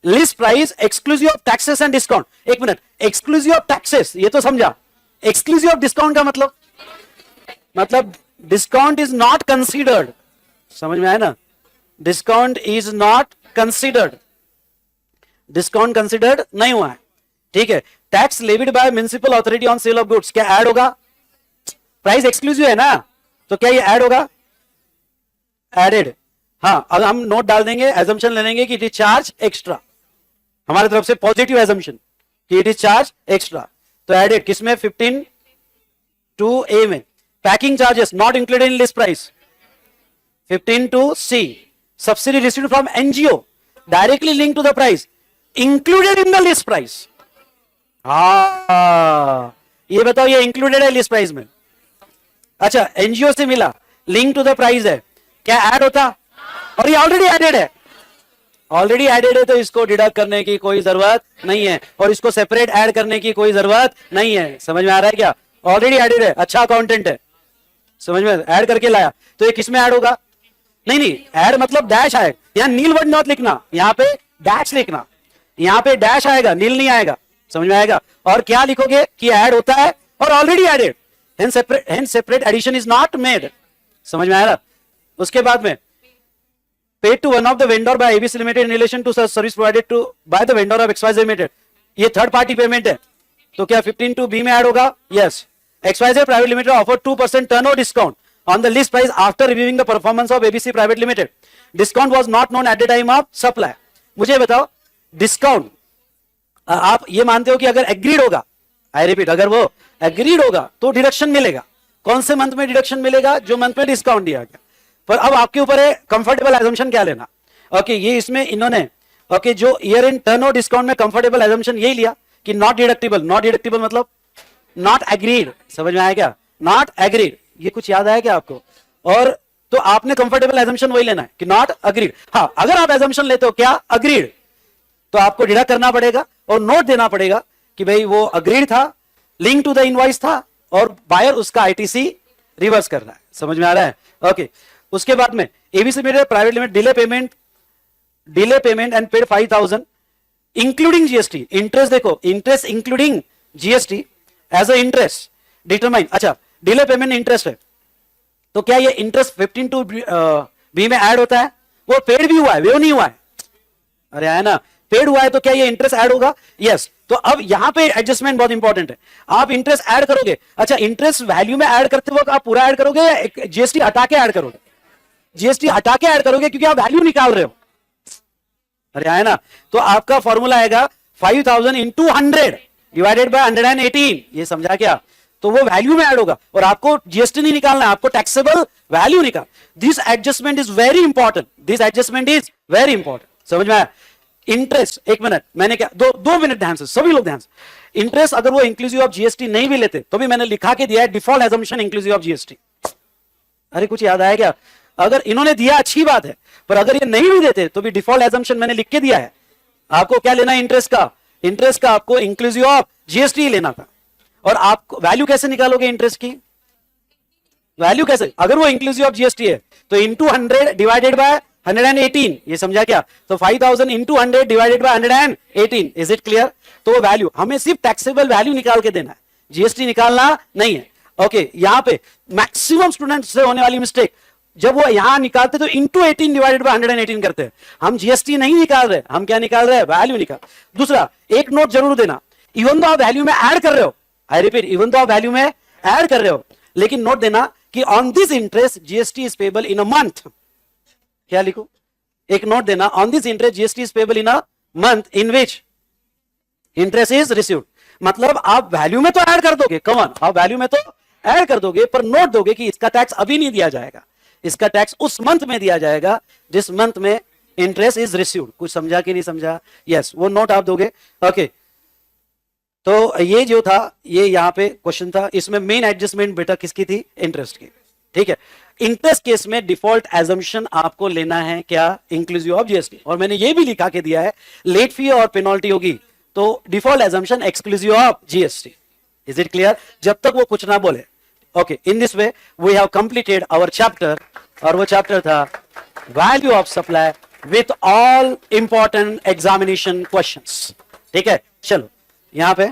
List price exclusive of taxes and discount. एक मिनट, एक्सक्लूसिव ऑफ टैक्सेस ये तो समझा, एक्सक्लूसिव ऑफ डिस्काउंट का मतलब डिस्काउंट इज नॉट कंसीडर्ड। समझ में आया ना? Discount is not considered, discount considered नहीं हुआ है, ठीक है। Tax levied by municipal authority on sale of goods, क्या ऐड होगा? प्राइस एक्सक्लूसिव है ना, तो क्या ये ऐड होगा? एडेड। हाँ, अब हम नोट डाल देंगे, एजम्पशन ले लेंगे कि इट इज चार्ज एक्स्ट्रा, हमारी तरफ से पॉजिटिव एजम्पशन कि इट इज चार्ज एक्स्ट्रा। तो एडेड किसमें? 15(2)(a) में। Packing charges not included in list price 15(2)(c। Subsidy received from NGO directly link to the price included in the list price. हाँ ये बताओ, ये इंक्लूडेड है list price में? अच्छा, NGO से मिला, लिंक टू द प्राइस है, क्या ऐड होता? और ये ऑलरेडी एडेड है, ऑलरेडी एडेड है तो इसको डिडक्ट करने की कोई जरूरत नहीं है, और इसको सेपरेट ऐड करने की कोई जरूरत नहीं है। समझ में आ रहा है क्या? ऑलरेडी एडेड है, अच्छा अकाउंटेंट है, समझ में, ऐड करके लाया, तो ये किस में ऐड होगा? नहीं नहीं, ऐड मतलब डैश आएगा, यहाँ नील वर्ड नॉट लिखना, यहाँ पे डैश लिखना, यहाँ पे डैश आएगा, नील नहीं आएगा। समझ में आएगा? और क्या लिखोगे कि ऐड होता है और already added, hence separate addition is not made. समझ में आया? उसके बाद में paid to one of the vendor by ABC Limited in relation to such service provided to by the vendor of XYZ Limited, ये थर्ड पार्टी पेमेंट है, तो क्या 15(2)(b) में ऐड होगा? Yes. XYZ Private Limited offered 2% turnover discount on the list price after reviewing the performance of ABC Private Limited. Discount was not known at the time of supply. मुझे बताओ, discount आप ये मानते हो कि अगर एग्रीड होगा, आई रिपीट, अगर वो एग्रीड होगा तो डिडक्शन मिलेगा। कौन से मंथ में डिडक्शन मिलेगा? जो मंथ में डिस्काउंट दिया गया। पर अब आपके ऊपर है कंफर्टेबल एजम्पशन क्या लेना। ओके, ये इसमें इन्होंने ओके जो ईयर इन टर्नओवर डिस्काउंट में कंफर्टेबल एजम्पशन यही लिया कि नॉट डिडक्टिबल। नॉट डिडक्टिबल मतलब नॉट एग्रीड। समझ में आया क्या? नॉट एग्रीड, ये कुछ याद आया क्या आपको? और तो आपने कंफर्टेबल एजम्पशन वही लेना है कि नॉट अग्रीड। हाँ, अगर आप एजम्पशन लेते हो क्या अग्रीड, तो आपको डिडक्ट करना पड़ेगा और नोट देना पड़ेगा कि भाई वो अग्रीड था, लिंक टू द इनवॉइस था, और बायर उसका आईटीसी रिवर्स कर रहा है। समझ में आ रहा है? ओके, उसके बाद में ABC private limited delay payment and paid 5,000 including GST. Interest देखो, interest including GST as a interest determine. अच्छा, डिले पेमेंट इंटरेस्ट है, तो क्या ये इंटरेस्ट 15(2)(b) में ऐड होता है? वो पेड भी हुआ है, वो नहीं हुआ है। अरे है ना, पेड हुआ है, तो क्या ये इंटरेस्ट ऐड होगा? यस। तो अब यहां पे एडजस्टमेंट बहुत इंपॉर्टेंट है। आप इंटरेस्ट ऐड करोगे, अच्छा इंटरेस्ट वैल्यू में ऐड करते वक्त आप पूरा ऐड करोगे या जीएसटी हटा के ऐड करोगे? जीएसटी हटा के ऐड करोगे क्योंकि आप वैल्यू निकाल रहे हो। अरे है ना, तो आपका फॉर्मूला आएगा 5,000 इंटू 100 डिवाइडेड बाय 118। ये समझा क्या? तो वो वैल्यू में ऐड होगा और आपको जीएसटी नहीं निकालना है, आपको टैक्सेबल वैल्यू निकाल। This adjustment is very important, this adjustment is very important. समझ में आया? इंटरेस्ट, एक मिनट, मैंने क्या, दो मिनट ध्यान से, सभी लोग ध्यान से। इंटरेस्ट अगर वो इंक्लूसिव ऑफ जीएसटी नहीं भी लेते तो भी मैंने लिखा के दिया है default assumption inclusive of GST. अरे कुछ याद आया क्या? अगर इन्होंने दिया अच्छी बात है, पर अगर ये नहीं भी देते तो भी डिफॉल्ट एजम्पशन मैंने लिख के दिया है। आपको क्या लेना है? इंटरेस्ट का, इंटरेस्ट का आपको इंक्लूसिव ऑफ जीएसटी लेना था। और आप वैल्यू कैसे निकालोगे इंटरेस्ट की? वैल्यू कैसे? अगर वो इंक्लूसिव ऑफ जीएसटी है तो इंटू 100 डिवाइडेड बाय 118। ये समझा क्या? तो 5,000 into 100 divided by 118। Is it clear? तो वो वैल्यू हमें सिर्फ टैक्सेबल वैल्यू निकाल के देना है, जीएसटी निकालना नहीं है। ओके, यहां पे मैक्सिमम स्टूडेंट से होने वाली मिस्टेक, जब वो यहां निकालते तो इंटू 18 डिवाइडेड बाय 118 करते हैं। हम जीएसटी नहीं निकाल रहे, हम क्या निकाल रहे हैं? वैल्यू निकाल। दूसरा, एक नोट जरूर देना, इवन तो आप वैल्यू में ऐड कर रहे हो, आई रिपीट, इवन तो आप वैल्यू में ऐड कर रहे हो, लेकिन नोट देना कि on this interest GST is payable in a month. क्या लिखो? एक नोट देना, on this interest GST is payable in a month in which interest is received. मतलब आप वैल्यू में तो ऐड कर दोगे, कमन, आप वैल्यू में तो ऐड कर दोगे, पर नोट दोगे कि इसका टैक्स अभी नहीं दिया जाएगा, इसका टैक्स उस मंथ में दिया जाएगा जिस मंथ में इंटरेस्ट इज रिसीव्ड। कुछ समझा कि नहीं समझा? यस, वो नोट आप दोगे। ओके, तो ये जो था, ये यहां पे क्वेश्चन था, इसमें मेन एडजस्टमेंट बेटा किसकी थी? इंटरेस्ट की। ठीक है, इंटरेस्ट केस में डिफॉल्ट एजम्पशन आपको लेना है क्या? Inclusive of GST. और मैंने ये भी लिखा के दिया है, लेट फी और पेनल्टी होगी तो default assumption exclusive of GST. Is it clear? जब तक वो कुछ ना बोले। Okay, in this way we have completed our chapter, और वो चैप्टर था value of supply with all important examination questions. ठीक है, चलो यहां पे